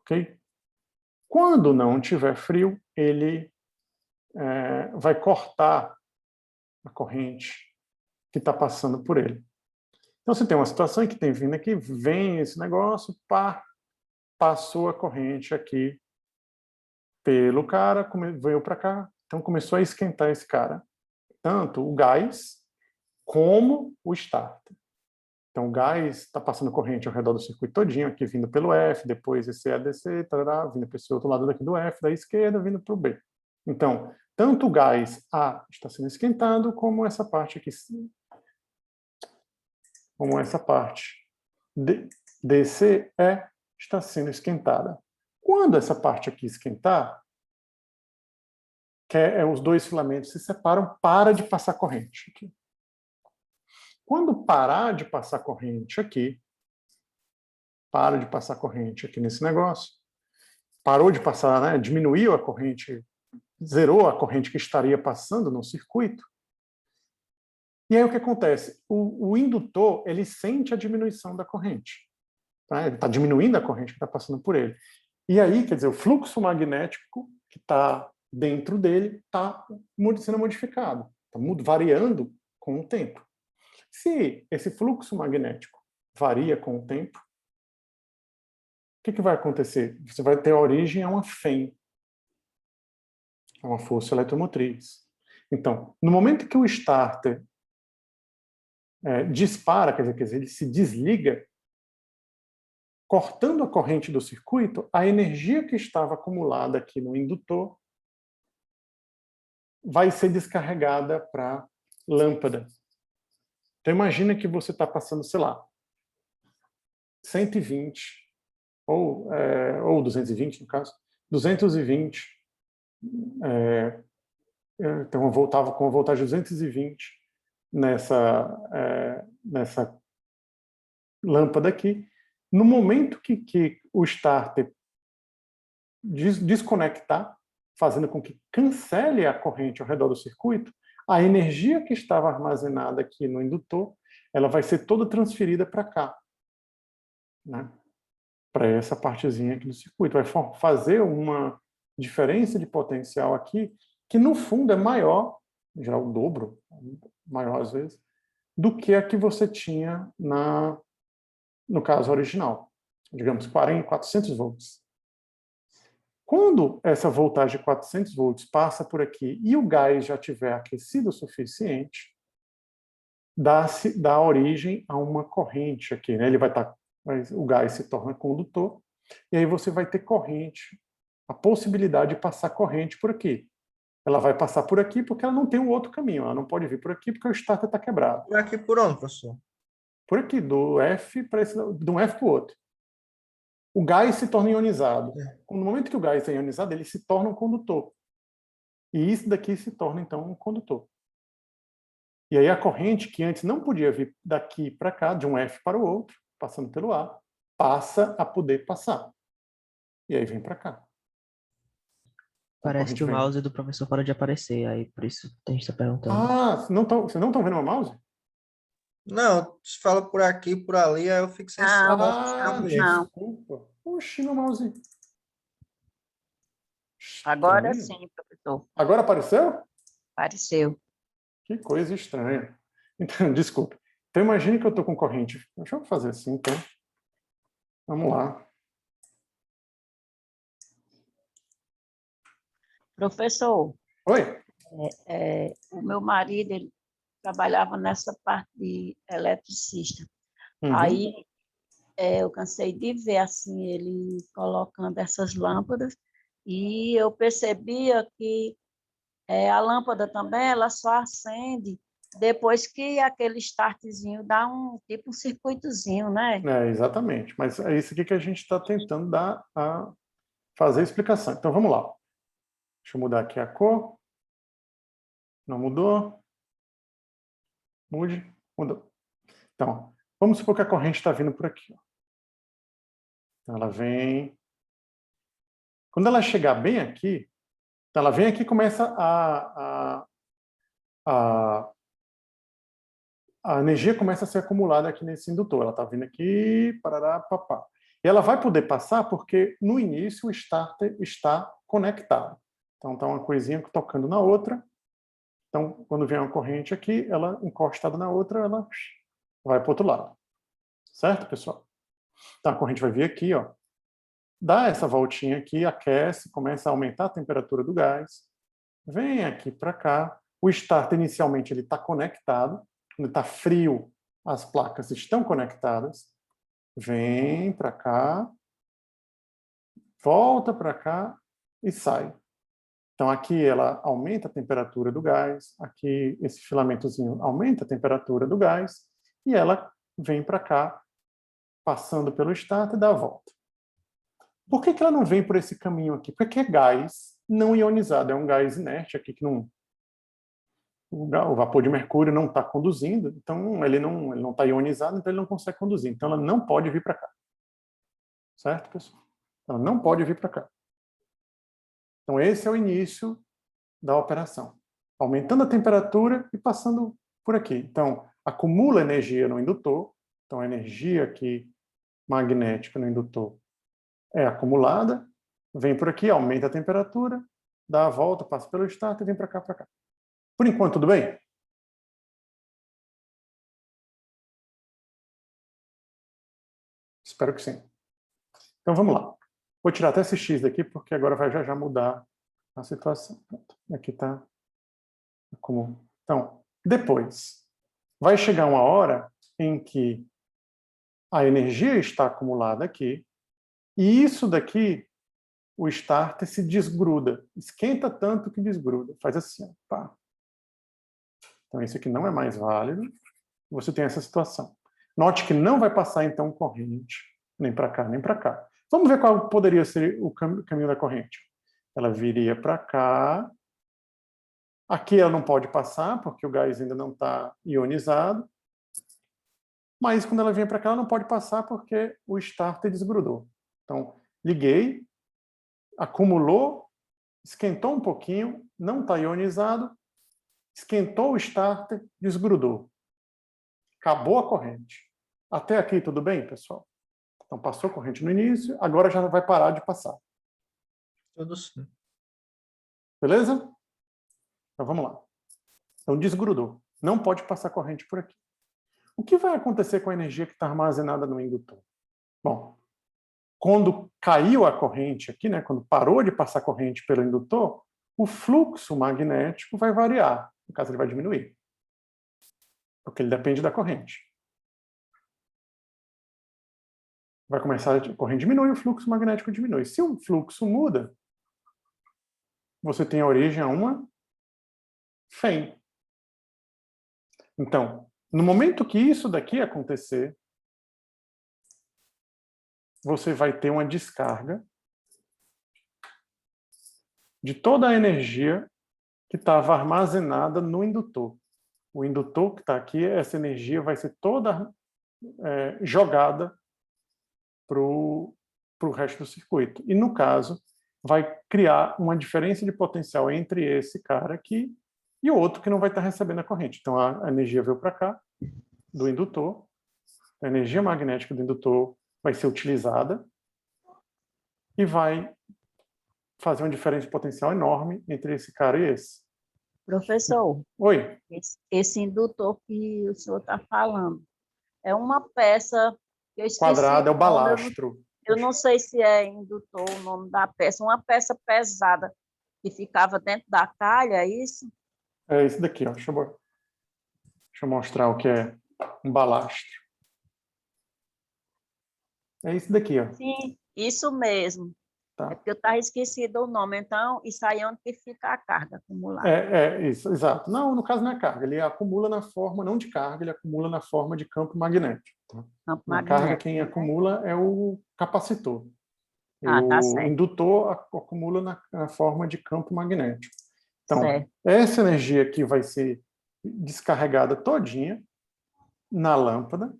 ok? Quando não tiver frio, ele vai cortar a corrente que está passando por ele. Então, você tem uma situação em que tem vindo aqui, vem esse negócio, passou a corrente aqui pelo cara, veio para cá, então começou a esquentar esse cara. Tanto o gás como o starter. Então, o gás está passando corrente ao redor do circuito todinho, aqui vindo pelo F, depois esse ADC, tarará, vindo para esse outro lado daqui do F, da esquerda, vindo para o B. Então, tanto o gás A está sendo esquentado, como essa parte aqui, como essa parte DCE está sendo esquentada. Quando essa parte aqui esquentar, os dois filamentos se separam, para de passar corrente aqui. Quando parar de passar corrente aqui, para de passar corrente aqui nesse negócio, parou de passar, né, diminuiu a corrente, zerou a corrente que estaria passando no circuito. E aí o que acontece? O indutor, ele sente a diminuição da corrente. Tá? Ele está diminuindo a corrente que está passando por ele. E aí, quer dizer, o fluxo magnético que está dentro dele está sendo modificado, está variando com o tempo. Se esse fluxo magnético varia com o tempo, o que vai acontecer? Você vai ter a origem a uma FEM, a uma força eletromotriz. Então, no momento que o starter dispara, quer dizer, ele se desliga, cortando a corrente do circuito, a energia que estava acumulada aqui no indutor vai ser descarregada para a lâmpada. Então, imagina que você está passando, sei lá, 120, ou 220, no caso, 220, então eu voltava com a voltagem 220 nessa lâmpada aqui. No momento que o starter desconectar, fazendo com que cancele a corrente ao redor do circuito, a energia que estava armazenada aqui no indutor, ela vai ser toda transferida para cá, né? Para essa partezinha aqui do circuito. Vai fazer uma diferença de potencial aqui, que no fundo é maior, já o dobro, maior às vezes, do que a que você tinha no caso original. Digamos, 400 volts. Quando essa voltagem de 400 volts passa por aqui e o gás já estiver aquecido o suficiente, dá origem a uma corrente aqui, né? O gás se torna condutor, e aí você vai ter corrente, a possibilidade de passar corrente por aqui. Ela vai passar por aqui porque ela não tem um outro caminho, ela não pode vir por aqui porque o starter está quebrado. Por aqui por onde, professor? Por aqui, do F para de um F para o outro. O gás se torna ionizado. No momento que o gás é ionizado, ele se torna um condutor. E isso daqui se torna, então, um condutor. E aí a corrente, que antes não podia vir daqui para cá, de um F para o outro, passando pelo A, passa a poder passar. E aí vem para cá. Parece que o mouse do professor parou de aparecer, aí por isso a gente está perguntando. Ah, vocês não estão vendo o mouse? Não, se fala por aqui, por ali, aí eu fico sem som. Não. Desculpa. Oxi, meu mouse. Agora sim, professor. Agora apareceu? Apareceu. Que coisa estranha. Então, desculpa. Então, imagine que eu estou com corrente. Deixa eu fazer assim, então. Vamos lá. Professor, Oi? o meu marido ele trabalhava nessa parte de eletricista. Uhum. Aí eu cansei de ver assim ele colocando essas lâmpadas e eu percebia que a lâmpada também ela só acende depois que aquele startzinho dá tipo um circuitozinho, né? Exatamente. Mas é isso aqui que a gente está tentando fazer a explicação. Então, vamos lá. Deixa eu mudar aqui a cor. Não mudou. Mude. Mudou. Então, vamos supor que a corrente está vindo por aqui. Ó. Então, ela vem... Quando ela chegar bem aqui, então ela vem aqui e começa a energia começa a ser acumulada aqui nesse indutor. Ela está vindo aqui, parará, papá. E ela vai poder passar porque, no início, o starter está conectado. Então, está uma coisinha tocando na outra. Então, quando vem uma corrente aqui, ela encostada na outra, ela vai para o outro lado. Certo, pessoal? Então, a corrente vai vir aqui, ó, dá essa voltinha aqui, aquece, começa a aumentar a temperatura do gás, vem aqui para cá. O starter, inicialmente, ele está conectado. Quando está frio, as placas estão conectadas. Vem para cá, volta para cá e sai. Então, aqui ela aumenta a temperatura do gás, aqui esse filamentozinho aumenta a temperatura do gás, e ela vem para cá, passando pelo starter e dá a volta. Por que ela não vem por esse caminho aqui? Porque é gás não ionizado, é um gás inerte aqui que não... O vapor de mercúrio não está conduzindo, então ele não está ionizado, então ele não consegue conduzir. Então ela não pode vir para cá. Certo, pessoal? Ela não pode vir para cá. Então esse é o início da operação. Aumentando a temperatura e passando por aqui. Então, acumula energia no indutor. Então a energia aqui magnética no indutor é acumulada, vem por aqui, aumenta a temperatura, dá a volta, passa pelo starter e vem para cá, para cá. Por enquanto, tudo bem? Espero que sim. Então, vamos lá. Vou tirar até esse X daqui, porque agora vai já mudar a situação. Pronto. Aqui está comum. Então, depois, vai chegar uma hora em que a energia está acumulada aqui, e isso daqui, o starter se desgruda. Esquenta tanto que desgruda. Faz assim, ó, pá. Então, isso aqui não é mais válido. Você tem essa situação. Note que não vai passar, então, corrente, nem para cá, nem para cá. Vamos ver qual poderia ser o caminho da corrente. Ela viria para cá. Aqui ela não pode passar, porque o gás ainda não está ionizado. Mas, quando ela vem para cá, ela não pode passar, porque o starter desgrudou. Então, liguei, acumulou, esquentou um pouquinho, não está ionizado, esquentou o starter, desgrudou. Acabou a corrente. Até aqui tudo bem, pessoal? Então passou a corrente no início, agora já vai parar de passar. Tudo sim. Beleza? Então vamos lá. Então desgrudou. Não pode passar corrente por aqui. O que vai acontecer com a energia que está armazenada no indutor? Bom, quando caiu a corrente aqui, né, quando parou de passar corrente pelo indutor, o fluxo magnético vai variar. No caso, ele vai diminuir. Porque ele depende da corrente. Vai começar a corrente diminui, o fluxo magnético diminui. Se o fluxo muda, você tem a origem a uma FEM. Então, no momento que isso daqui acontecer, você vai ter uma descarga de toda a energia que estava armazenada no indutor. O indutor que está aqui, essa energia vai ser toda jogada para o resto do circuito. E, no caso, vai criar uma diferença de potencial entre esse cara aqui e o outro que não vai estar recebendo a corrente. Então, a energia veio para cá, do indutor, a energia magnética do indutor vai ser utilizada e vai fazer uma diferença de potencial enorme entre esse cara e esse. Professor, Oi, esse indutor que o senhor está falando é uma peça que eu esqueci quadrado é o o nome, balastro. eu não sei se é indutor o nome da peça, uma peça pesada que ficava dentro da calha, é isso? É esse daqui, ó. Deixa eu mostrar o que é um balastro. É esse daqui, ó. Sim, isso mesmo. É Tá? porque eu estava esquecido o nome, então isso aí é onde que fica a carga acumulada. Isso, exato. Não, no caso não é carga. Ele acumula na forma, não de carga, ele acumula na forma de campo magnético. Tá? Campo Na carga, magnético, quem né? acumula é o capacitor. E Ah, tá o certo, indutor acumula na forma de campo magnético. Então, certo. essa energia aqui vai ser descarregada todinha na lâmpada.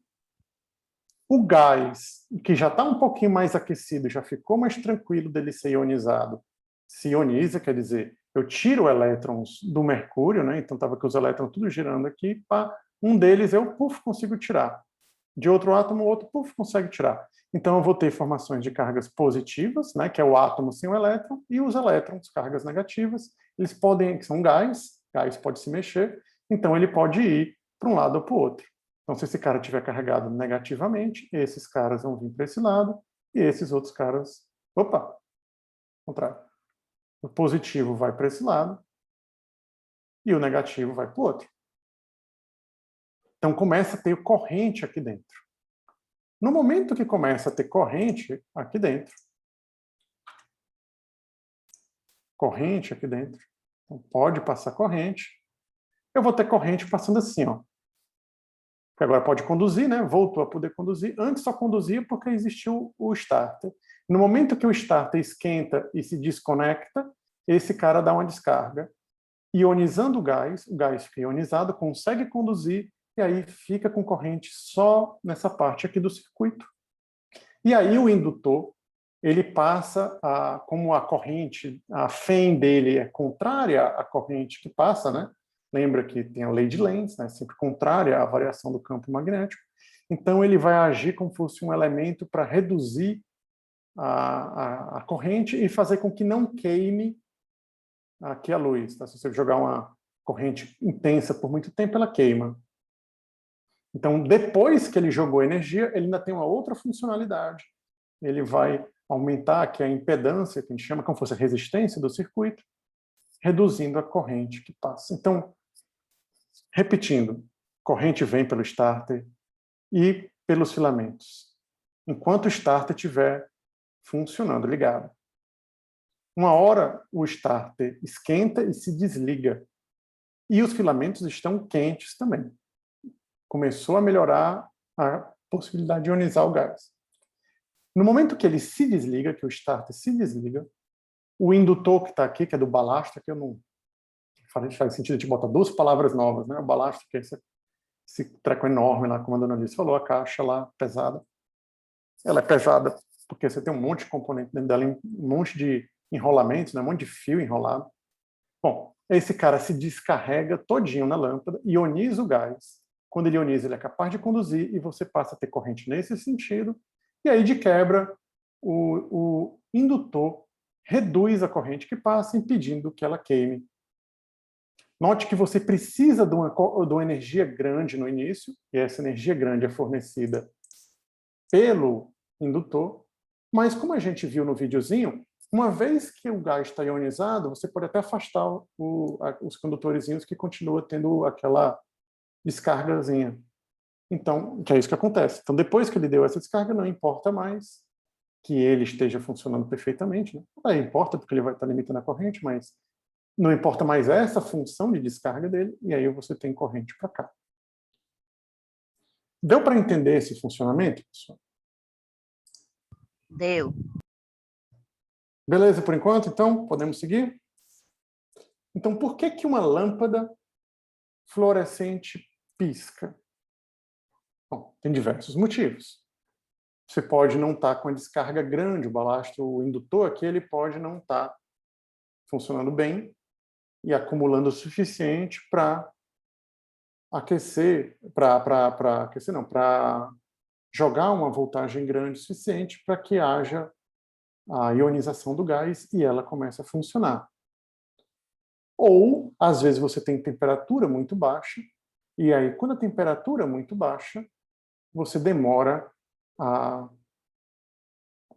O gás, que já está um pouquinho mais aquecido, já ficou mais tranquilo dele ser ionizado, se ioniza, quer dizer, eu tiro elétrons do mercúrio, né? Então estava com os elétrons tudo girando aqui, pá, um deles eu, consigo tirar. De outro átomo, o outro, consegue tirar. Então eu vou ter formações de cargas positivas, né? Que é o átomo sem o elétron, e os elétrons, cargas negativas, eles podem, que são gás pode se mexer, então ele pode ir para um lado ou para o outro. Então, se esse cara estiver carregado negativamente, esses caras vão vir para esse lado e esses outros caras... Opa! Contrário. O positivo vai para esse lado e o negativo vai para o outro. Então, começa a ter corrente aqui dentro. No momento que começa a ter corrente aqui dentro, então pode passar corrente, eu vou ter corrente passando assim, ó. Que agora pode conduzir, né? Voltou a poder conduzir. Antes só conduzia porque existiu o starter. No momento que o starter esquenta e se desconecta, esse cara dá uma descarga, ionizando o gás fica ionizado, consegue conduzir, e aí fica com corrente só nessa parte aqui do circuito. E aí o indutor, ele passa, como a corrente, a fém dele é contrária à corrente que passa, né? Lembra que tem a lei de Lenz, né? Sempre contrária à variação do campo magnético. Então ele vai agir como se fosse um elemento para reduzir a corrente e fazer com que não queime aqui a luz. Tá? Se você jogar uma corrente intensa por muito tempo, ela queima. Então, depois que ele jogou energia, ele ainda tem uma outra funcionalidade. Ele vai aumentar aqui a impedância, que a gente chama como se fosse a resistência do circuito, reduzindo a corrente que passa. Então, repetindo, corrente vem pelo starter e pelos filamentos, enquanto o starter estiver funcionando, ligado. Uma hora o starter esquenta e se desliga, e os filamentos estão quentes também. Começou a melhorar a possibilidade de ionizar o gás. No momento que ele se desliga, que o starter se desliga, o indutor que está aqui, que é do balastro, que eu não faz sentido de botar duas palavras novas, né? O balastro, que é esse treco enorme lá, como a dona Alice falou, a caixa lá pesada. Ela é pesada porque você tem um monte de componente dentro dela, um monte de enrolamentos, né? Um monte de fio enrolado. Bom, esse cara se descarrega todinho na lâmpada, ioniza o gás. Quando ele ioniza, ele é capaz de conduzir e você passa a ter corrente nesse sentido. E aí, de quebra, o indutor reduz a corrente que passa, impedindo que ela queime. Note que você precisa de uma energia grande no início, e essa energia grande é fornecida pelo indutor, mas como a gente viu no videozinho, uma vez que o gás está ionizado, você pode até afastar os condutorzinhos que continua tendo aquela descargazinha. Então, que é isso que acontece. Então, depois que ele deu essa descarga, não importa mais que ele esteja funcionando perfeitamente. Né? Importa porque ele vai estar limitando a corrente, mas não importa mais essa função de descarga dele, e aí você tem corrente para cá. Deu para entender esse funcionamento, pessoal? Deu. Beleza por enquanto? Então, podemos seguir? Então, por que uma lâmpada fluorescente pisca? Bom, tem diversos motivos. Você pode não estar com a descarga grande, o balastro, o indutor aqui, ele pode não estar funcionando bem e acumulando o suficiente para aquecer, para jogar uma voltagem grande o suficiente para que haja a ionização do gás e ela comece a funcionar. Ou, às vezes, você tem temperatura muito baixa, e aí, quando a temperatura é muito baixa, você demora a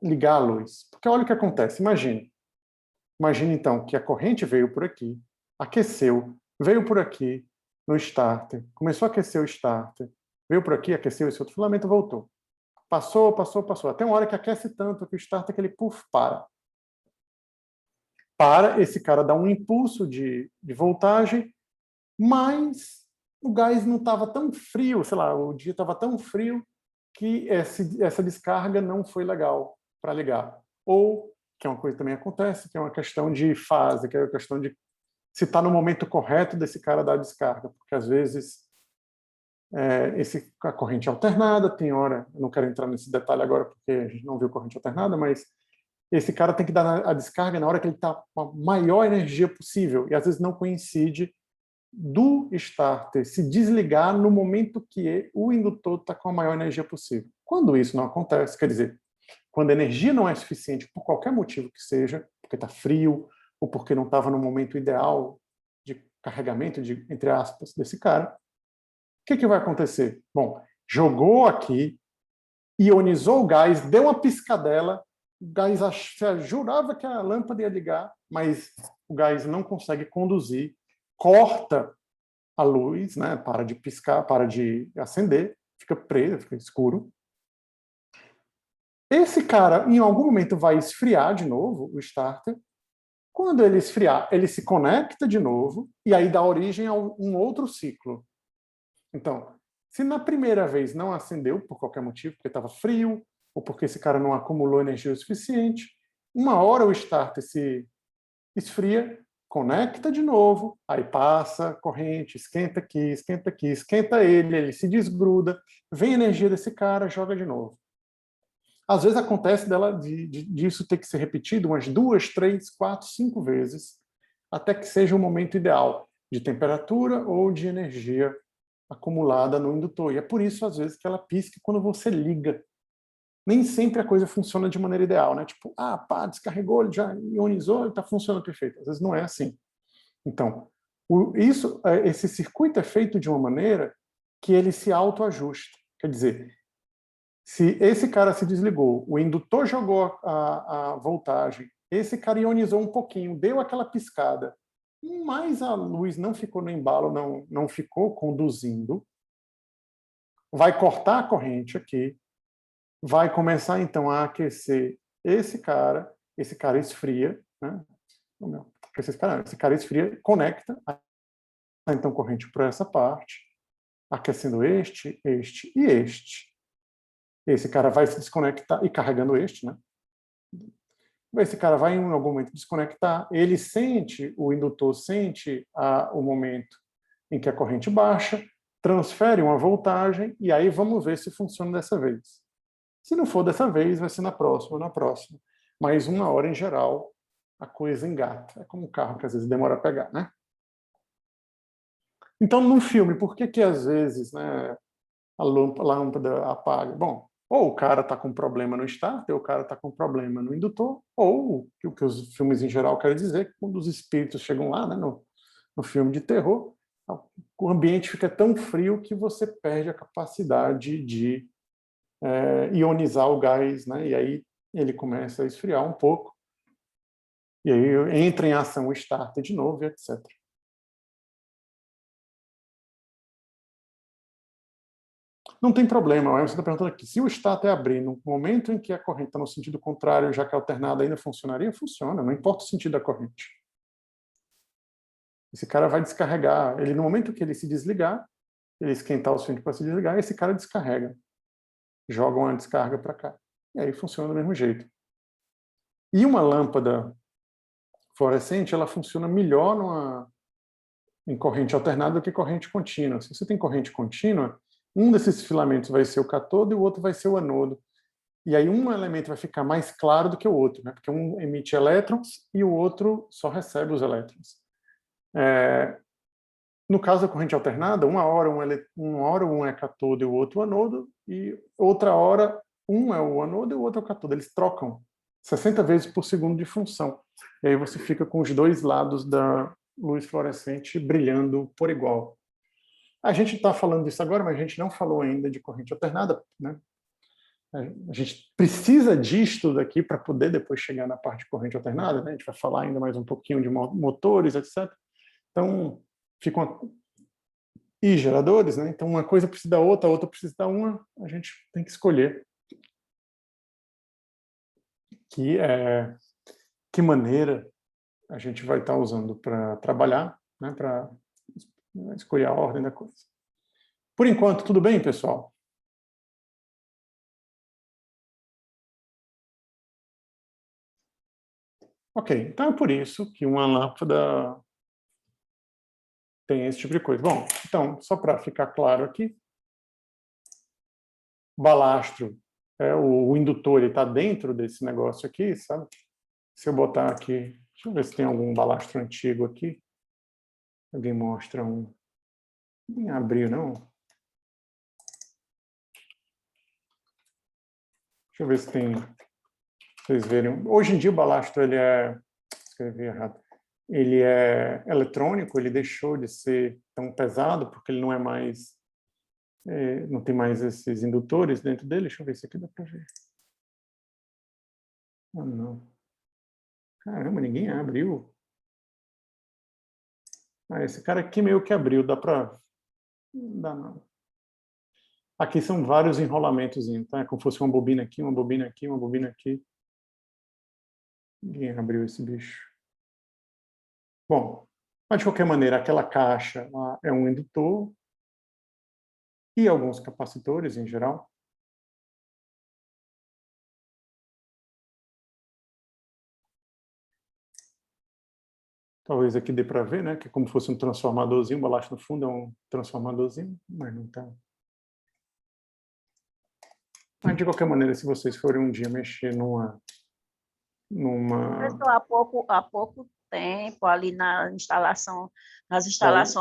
ligar a luz. Porque olha o que acontece, imagine, então, que a corrente veio por aqui, aqueceu, veio por aqui no starter, começou a aquecer o starter, veio por aqui, aqueceu esse outro filamento, voltou. Passou, até uma hora que aquece tanto que o starter, aquele puff, para. Esse cara dá um impulso de voltagem, mas o gás não estava tão frio, sei lá, o dia estava tão frio que essa descarga não foi legal para ligar. Ou, que é uma coisa que também acontece, que é uma questão de fase, que é uma questão de se está no momento correto desse cara dar a descarga, porque às vezes a corrente alternada, tem hora, eu não quero entrar nesse detalhe agora porque a gente não viu corrente alternada, mas esse cara tem que dar a descarga na hora que ele está com a maior energia possível, e às vezes não coincide do starter se desligar no momento que o indutor está com a maior energia possível. Quando isso não acontece, quer dizer, quando a energia não é suficiente por qualquer motivo que seja, porque está frio, ou porque não estava no momento ideal de carregamento, entre aspas, desse cara, o que vai acontecer? Bom, jogou aqui, ionizou o gás, deu uma piscadela, o gás jurava que a lâmpada ia ligar, mas o gás não consegue conduzir, corta a luz, né? Para de piscar, para de acender, fica preso, fica escuro. Esse cara, em algum momento, vai esfriar de novo o starter. Quando ele esfriar, ele se conecta de novo e aí dá origem a um outro ciclo. Então, se na primeira vez não acendeu, por qualquer motivo, porque estava frio, ou porque esse cara não acumulou energia o suficiente, uma hora o starter se esfria, conecta de novo, aí passa corrente, esquenta aqui, esquenta ele se desgruda, vem a energia desse cara, joga de novo. Às vezes acontece disso ter que ser repetido umas 2, 3, 4, 5 vezes, até que seja o momento ideal de temperatura ou de energia acumulada no indutor. E é por isso, às vezes, que ela pisca quando você liga. Nem sempre a coisa funciona de maneira ideal, né? Tipo, descarregou, ele já ionizou, ele está funcionando perfeito. Às vezes não é assim. Então, esse circuito é feito de uma maneira que ele se autoajusta. Quer dizer, se esse cara se desligou, o indutor jogou a voltagem, esse cara ionizou um pouquinho, deu aquela piscada, mas a luz não ficou no embalo, não ficou conduzindo, vai cortar a corrente aqui, vai começar então a aquecer esse cara esfria, né? Esse cara esfria, conecta, então corrente por essa parte, aquecendo este e este. Esse cara vai se desconectar e carregando este, né? Esse cara vai em algum momento desconectar, o indutor sente o momento em que a corrente baixa, transfere uma voltagem e aí vamos ver se funciona dessa vez. Se não for dessa vez, vai ser na próxima. Mas uma hora em geral, a coisa engata. É como um carro que às vezes demora a pegar, né? Então, num filme, por que às vezes, né, a lâmpada apaga? Bom, ou o cara está com problema no starter, ou o cara está com problema no indutor, ou o que os filmes em geral querem dizer, que quando os espíritos chegam lá, né, no filme de terror, o ambiente fica tão frio que você perde a capacidade de ionizar o gás, né, e aí ele começa a esfriar um pouco, e aí entra em ação o starter de novo, e etc. Não tem problema, você está perguntando aqui, se o starter abrir no momento em que a corrente está no sentido contrário, já que a alternada ainda funcionaria, funciona, não importa o sentido da corrente. Esse cara vai descarregar, no momento que ele se desligar, ele esquentar o suficiente para se desligar, esse cara descarrega. Joga uma descarga para cá. E aí funciona do mesmo jeito. E uma lâmpada fluorescente, ela funciona melhor em corrente alternada do que corrente contínua. Se você tem corrente contínua, um desses filamentos vai ser o cátodo e o outro vai ser o anodo. E aí um elemento vai ficar mais claro do que o outro, né? Porque um emite elétrons e o outro só recebe os elétrons. No caso da corrente alternada, uma hora um é cátodo e o outro anodo, e outra hora um é o anodo e o outro é o cátodo. Eles trocam 60 vezes por segundo de função. E aí você fica com os dois lados luz fluorescente brilhando por igual. A gente está falando disso agora, mas a gente não falou ainda de corrente alternada, né? A gente precisa disto daqui para poder depois chegar na parte de corrente alternada, né? A gente vai falar ainda mais um pouquinho de motores, etc. Então, e geradores, né? Então, uma coisa precisa da outra, a outra precisa da uma, a gente tem que escolher que maneira a gente vai estar usando para trabalhar, né? Para escolher a ordem da coisa. Por enquanto, tudo bem, pessoal? Ok, então é por isso que uma lâmpada tem esse tipo de coisa. Bom, então, só para ficar claro aqui, balastro, o indutor está dentro desse negócio aqui, sabe? Se eu botar aqui, deixa eu ver se tem algum balastro antigo aqui. Alguém mostra um. Nem abriu, não. Deixa eu ver se tem. Vocês verem. Hoje em dia o balastro escrevi errado. Ele é eletrônico, ele deixou de ser tão pesado porque ele não é mais, não tem mais esses indutores dentro dele. Deixa eu ver se aqui dá para ver. Ah, não. Caramba, ninguém abriu. Ah, esse cara aqui meio que abriu, dá para... Não dá não. Aqui são vários enrolamentos, tá? É como se fosse uma bobina aqui, uma bobina aqui, uma bobina aqui. Ninguém abriu esse bicho. Bom, mas de qualquer maneira, aquela caixa lá é um indutor e alguns capacitores em geral. Talvez aqui dê para ver, né? Que é como se fosse um transformadorzinho, o balastro no fundo é um transformadorzinho, mas não está. Mas de qualquer maneira, se vocês forem um dia mexer numa... Professor, há pouco tempo, ali nas instalações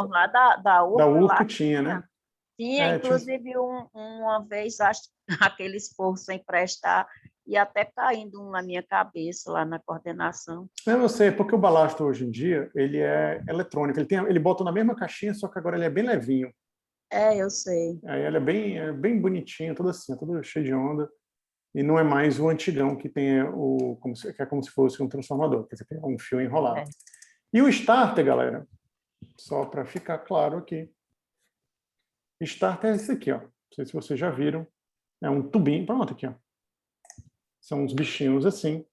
lá da Da URP, URP lá tinha, né? tinha, inclusive, uma vez, acho, aquele esforço sem prestar, e até caindo um na minha cabeça, lá na coordenação. Eu não sei, porque o balastro hoje em dia, ele é eletrônico, ele bota na mesma caixinha, só que agora ele é bem levinho. Eu sei. Aí ele é bem bonitinho, todo assim, todo cheio de onda. E não é mais o antigão que tem que é como se fosse um transformador, quer dizer, que é um fio enrolado. E o starter, galera, só para ficar claro aqui, starter é esse aqui, ó. Não sei se vocês já viram. É um tubinho, pronto, aqui, ó. São uns bichinhos assim.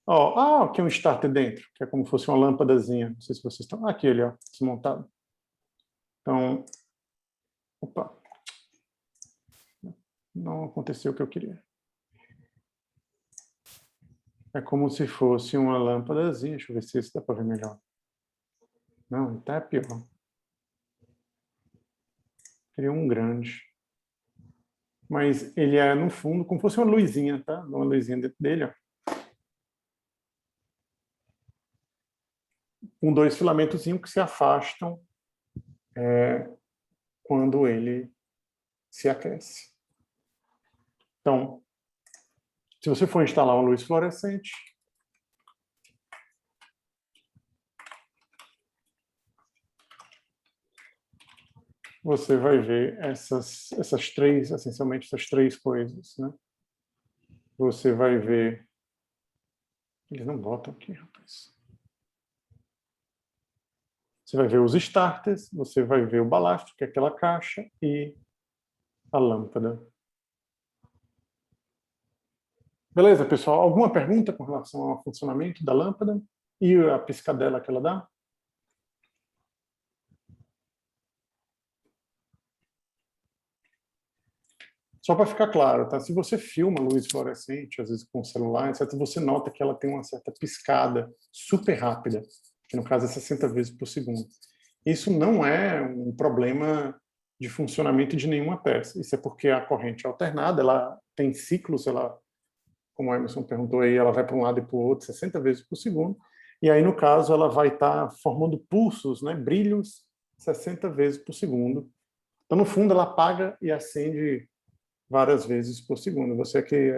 Ó, aqui é um starter dentro, que é como se fosse uma lâmpadazinha. Não sei se vocês estão... Aqui ele, ó, desmontado. Então, opa. Não aconteceu o que eu queria. É como se fosse uma lâmpadazinha. Deixa eu ver se esse dá para ver melhor. Não, até é pior. Queria um grande. Mas ele é, no fundo, como se fosse uma luzinha, tá? Uma luzinha dentro dele, ó. Com dois filamentozinhos que se afastam quando ele se aquece. Então, se você for instalar uma luz fluorescente, você vai ver essas três, essencialmente essas três coisas, né? Você vai ver... Eles não botam aqui, rapaz. Você vai ver os starters, você vai ver o balastro, que é aquela caixa, e a lâmpada. Beleza, pessoal? Alguma pergunta com relação ao funcionamento da lâmpada e a piscadela que ela dá? Só para ficar claro, tá? Se você filma luz fluorescente, às vezes com o celular, etc., você nota que ela tem uma certa piscada super rápida, que no caso é 60 vezes por segundo. Isso não é um problema de funcionamento de nenhuma peça. Isso é porque a corrente alternada, ela tem ciclos, como o Emerson perguntou aí, ela vai para um lado e para o outro 60 vezes por segundo, e aí, no caso, ela vai estar formando pulsos, né, brilhos, 60 vezes por segundo. Então, no fundo, ela apaga e acende várias vezes por segundo.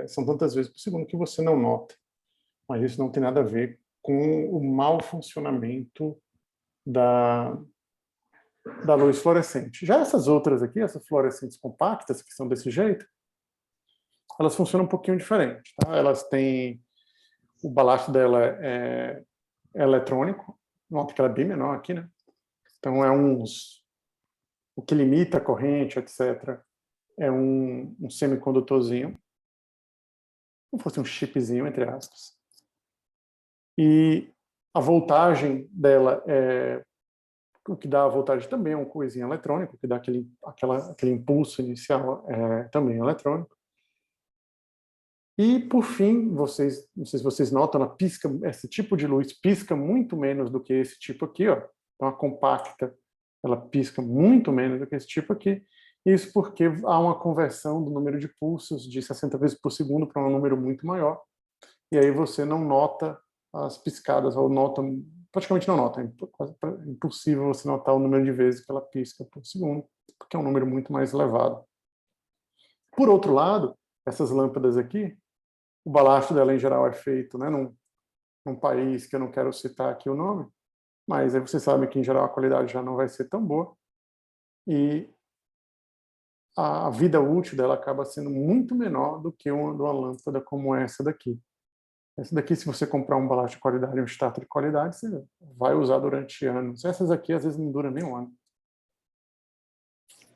São tantas vezes por segundo que você não nota. Mas isso não tem nada a ver com o mau funcionamento da luz fluorescente. Já essas outras aqui, essas fluorescentes compactas, que são desse jeito, elas funcionam um pouquinho diferente. Tá? Elas têm... O balasto dela é eletrônico, nota que ela é bem menor aqui, né? Então, o que limita a corrente, etc., é um semicondutorzinho, como fosse um chipzinho, entre aspas. E a voltagem dela o que dá a voltagem também é um coisinho eletrônico, que dá aquele impulso inicial também eletrônico. E, por fim, não sei se vocês notam, ela pisca, esse tipo de luz pisca muito menos do que esse tipo aqui, ó. Então, a compacta, ela pisca muito menos do que esse tipo aqui. Isso porque há uma conversão do número de pulsos de 60 vezes por segundo para um número muito maior. E aí você não nota as piscadas, ou nota, praticamente não nota. É quase impossível você notar o número de vezes que ela pisca por segundo, porque é um número muito mais elevado. Por outro lado, essas lâmpadas aqui, o balasto dela em geral é feito, né, num país que eu não quero citar aqui o nome, mas aí você sabe que em geral a qualidade já não vai ser tão boa e a vida útil dela acaba sendo muito menor do que uma lâmpada como essa daqui. Essa daqui, se você comprar um balasto de qualidade e um starter de qualidade, você vai usar durante anos. Essas aqui às vezes não duram nem um ano.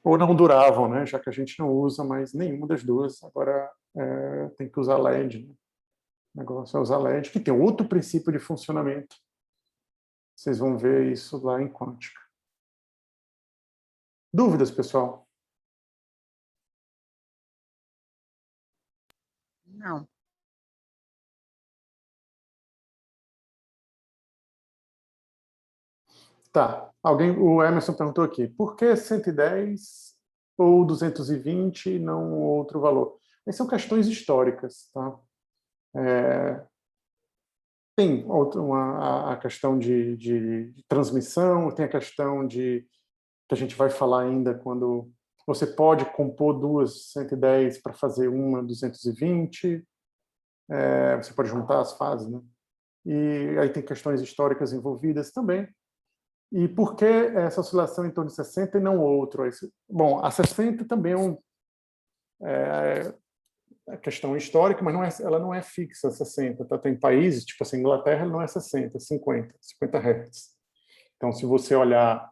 Ou não duravam, né? Já que a gente não usa mais nenhuma das duas. Agora tem que usar LED. Né? O negócio é usar LED, que tem outro princípio de funcionamento. Vocês vão ver isso lá em quântica. Dúvidas, pessoal? Não. Tá. O Emerson perguntou aqui, por que 110 ou 220 e não outro valor? Essas são questões históricas, tá? Tem a questão de transmissão, tem a questão que a gente vai falar ainda quando você pode compor duas 110 para fazer uma 220, você pode juntar as fases, né? E aí tem questões históricas envolvidas também. E por que essa oscilação em torno de 60 e não outro? Bom, a 60 também é questão histórica, mas ela não é fixa, 60. Tá? Tem países, tipo assim, Inglaterra, ela não é 60, 50 Hz. Então, se você olhar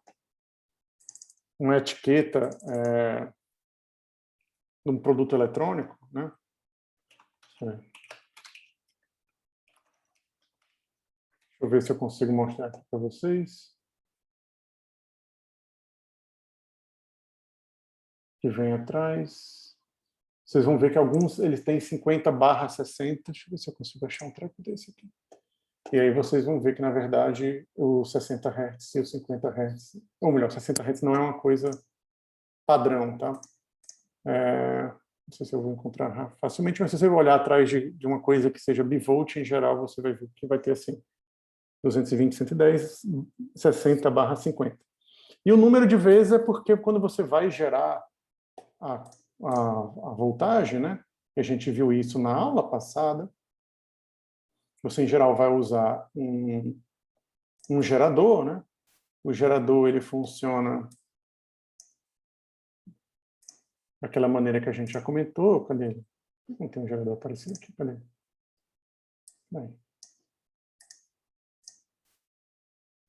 uma etiqueta de um produto eletrônico, né? Deixa eu ver se eu consigo mostrar aqui para vocês. Que vem atrás. Vocês vão ver que alguns eles têm 50/60. Deixa eu ver se eu consigo achar um treco desse aqui. E aí vocês vão ver que, na verdade, o 60 Hz e o 50 Hz, ou melhor, 60 Hz não é uma coisa padrão, tá? Não sei se eu vou encontrar facilmente, mas se você olhar atrás de uma coisa que seja bivolt, em geral, você vai ver que vai ter assim, 220, 110, 60/50. E o número de vezes é porque quando você vai gerar a voltagem, né? A gente viu isso na aula passada. Você, em geral, vai usar um gerador, né? O gerador, ele funciona daquela maneira que a gente já comentou. Cadê ele? Não tem um gerador parecido aqui, cadê? Bem.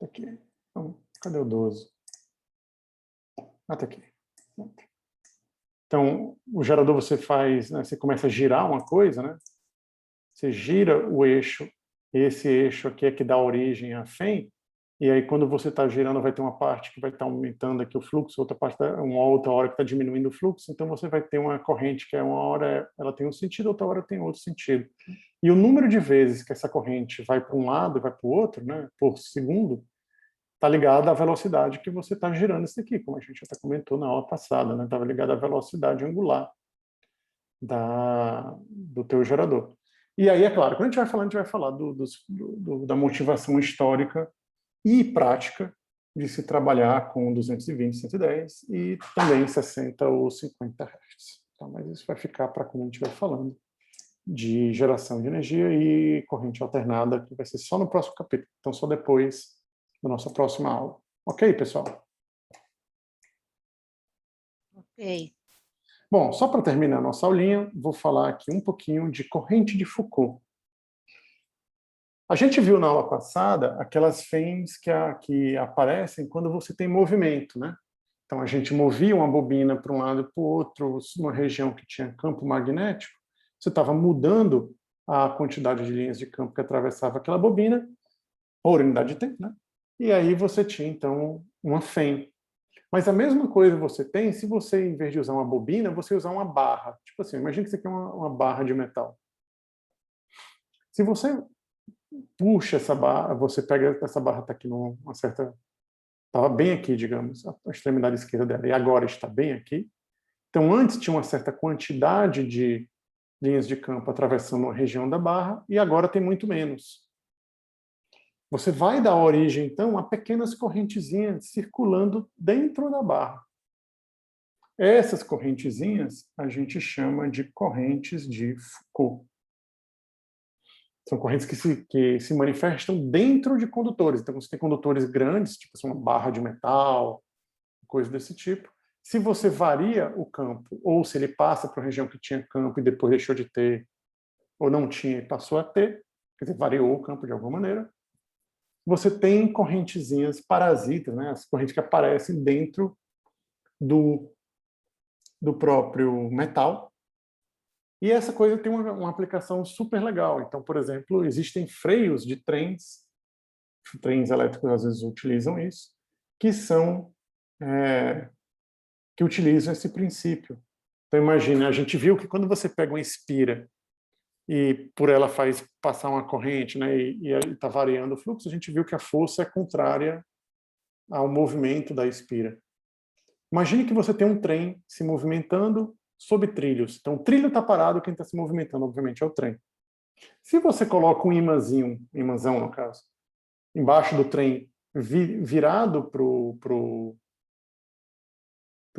Aqui. Então, cadê o 12? Ah, tá aqui. Então, o gerador você faz, né, você começa a girar uma coisa, né? Você gira o eixo, esse eixo aqui é que dá origem à FEM, e aí quando você está girando vai ter uma parte que vai estar aumentando aqui o fluxo, outra parte, uma outra hora que está diminuindo o fluxo, então você vai ter uma corrente que uma hora ela tem um sentido, outra hora tem outro sentido. E o número de vezes que essa corrente vai para um lado e vai para o outro, né, por segundo, está ligado à velocidade que você está girando isso aqui, como a gente até comentou na aula passada, né? Estava ligado à velocidade angular do teu gerador. E aí, é claro, quando a gente vai falar da motivação histórica e prática de se trabalhar com 220, 110 e também 60 ou 50 Hz. Tá? Mas isso vai ficar para quando a gente vai falando de geração de energia e corrente alternada, que vai ser só no próximo capítulo. Então, só depois da nossa próxima aula. Ok, pessoal? Ok. Bom, só para terminar a nossa aulinha, vou falar aqui um pouquinho de corrente de Foucault. A gente viu na aula passada aquelas fêns que aparecem quando você tem movimento, né? Então, a gente movia uma bobina para um lado e para o outro, numa região que tinha campo magnético, você estava mudando a quantidade de linhas de campo que atravessava aquela bobina, por unidade de tempo, né? E aí você tinha, então, uma fém. Mas a mesma coisa você tem se você, em vez de usar uma bobina, você usar uma barra. Tipo assim, imagina que você quer uma barra de metal. Se você puxa essa barra, você pega essa barra, está aqui numa certa... Estava bem aqui, digamos, a extremidade esquerda dela, e agora está bem aqui. Então, antes tinha uma certa quantidade de linhas de campo atravessando a região da barra, e agora tem muito menos. Você vai dar origem, então, a pequenas correntezinhas circulando dentro da barra. Essas correntezinhas a gente chama de correntes de Foucault. São correntes que se manifestam dentro de condutores. Então, você tem condutores grandes, tipo assim, uma barra de metal, coisa desse tipo. Se você varia o campo, ou se ele passa para uma região que tinha campo e depois deixou de ter, ou não tinha e passou a ter, quer dizer, variou o campo de alguma maneira, você tem correntezinhas parasitas, né? As correntes que aparecem dentro do próprio metal. E essa coisa tem uma aplicação super legal. Então, por exemplo, existem freios de trens elétricos às vezes utilizam isso, que são que utilizam esse princípio. Então, imagina, a gente viu que quando você pega uma espira e por ela faz passar uma corrente, né, e está variando o fluxo, a gente viu que a força é contrária ao movimento da espira. Imagine que você tem um trem se movimentando sob trilhos. Então, o trilho está parado, quem está se movimentando, obviamente, é o trem. Se você coloca um imãzão, no caso, embaixo do trem, virado para o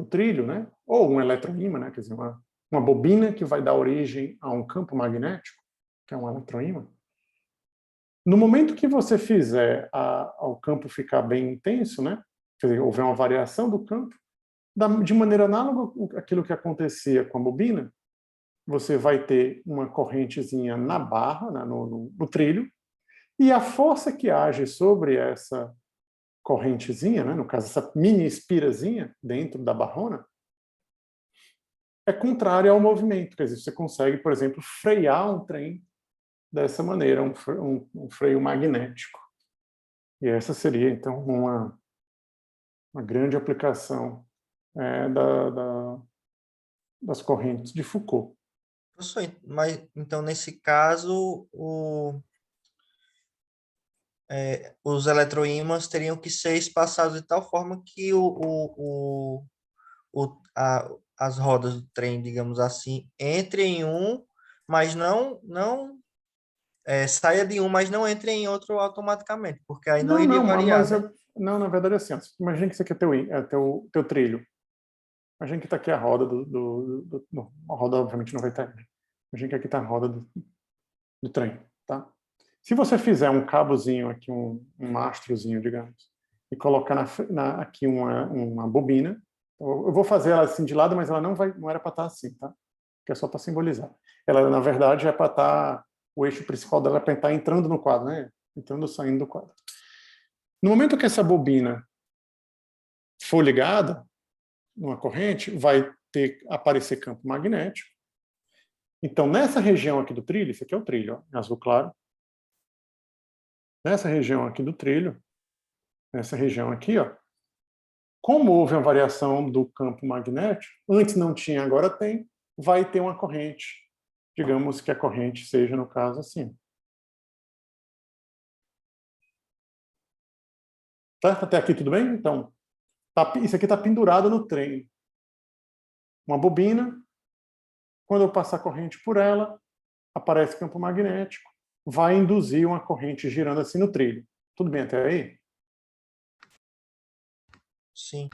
trilho, né? Ou um eletroímã, né? Quer dizer, uma bobina que vai dar origem a um campo magnético, que é um eletroímã. No momento que você fizer o campo ficar bem intenso, né? Quer dizer, houver uma variação do campo, de maneira análoga àquilo que acontecia com a bobina, você vai ter uma correntezinha na barra, né, no trilho, e a força que age sobre essa correntezinha, né, no caso, essa mini espirazinha dentro da barrona, é contrária ao movimento. Quer dizer, você consegue, por exemplo, frear um trem dessa maneira, um freio magnético. E essa seria, então, uma grande aplicação das correntes de Foucault. Professor, mas então nesse caso os eletroímãs teriam que ser espaçados de tal forma que as rodas do trem, digamos assim, entrem em um, mas não saia de um, mas não entre em outro automaticamente, porque aí não iria variar, né? Não, na verdade é assim. Imagina que você quer teu trilho. Imagina que está aqui a roda não, a roda obviamente não vai estar. Imagina que aqui está a roda do trem, tá? Se você fizer um cabozinho aqui, um mastrozinho, digamos, e colocar aqui uma bobina, eu vou fazer ela assim de lado, mas ela não era para estar assim, tá? Que é só para simbolizar. Ela, na verdade, é para estar, o eixo principal dela é para estar entrando no quadro, né? Entrando ou saindo do quadro. No momento que essa bobina for ligada numa corrente, vai aparecer campo magnético. Então, nessa região aqui do trilho, esse aqui é o trilho, ó, em azul claro. Nessa região aqui do trilho, nessa região aqui, ó, como houve uma variação do campo magnético, antes não tinha, agora tem, vai ter uma corrente. Digamos que a corrente seja, no caso, assim. Certo? Até aqui tudo bem? Então, isso aqui está pendurado no trem. Uma bobina, quando eu passar a corrente por ela, aparece campo magnético, vai induzir uma corrente girando assim no trilho. Tudo bem até aí? Sim.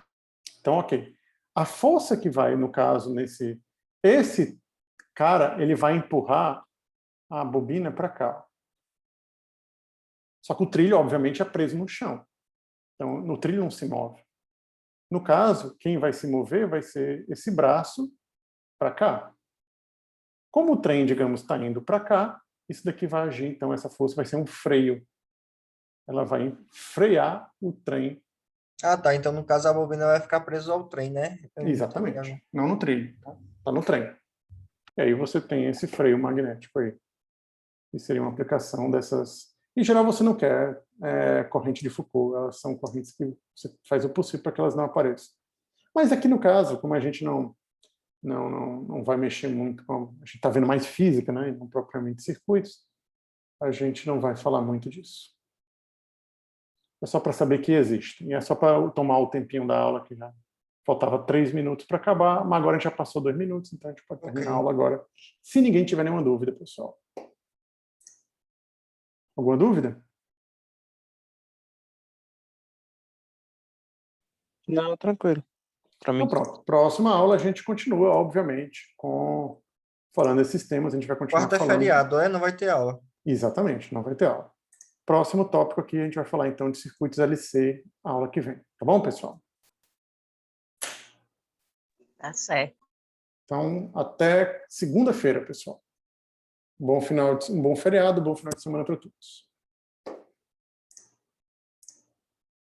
Então, ok. A força que vai, no caso, esse cara, ele vai empurrar a bobina para cá. Só que o trilho, obviamente, é preso no chão. Então, no trilho não se move. No caso, quem vai se mover vai ser esse braço para cá. Como o trem, digamos, está indo para cá, isso daqui vai agir, então essa força vai ser um freio. Ela vai frear o trem. Ah, tá. Então, no caso, a bobina vai ficar presa ao trem, né? Exatamente. Não no trilho. Está no trem. E aí você tem esse freio magnético aí. Que seria uma aplicação dessas... Em geral, você não quer corrente de Foucault. Elas são correntes que você faz o possível para que elas não apareçam. Mas aqui no caso, como a gente não vai mexer muito com... A gente está vendo mais física, né? E não propriamente circuitos. A gente não vai falar muito disso. É só para saber que existe. E é só para tomar o tempinho da aula, que já faltava 3 minutos para acabar, mas agora a gente já passou 2 minutos, então a gente pode terminar a aula agora. Se ninguém tiver nenhuma dúvida, pessoal. Alguma dúvida? Não, tranquilo. Para mim. Então pronto. Próxima aula a gente continua, obviamente, falando desses temas. A gente vai continuar Quarta é falando. feriado, não vai ter aula. Exatamente, não vai ter aula. Próximo tópico aqui, a gente vai falar então de circuitos LC, a aula que vem. Tá bom, pessoal? Tá certo. Então, até segunda-feira, pessoal. Um bom feriado, bom final de semana para todos.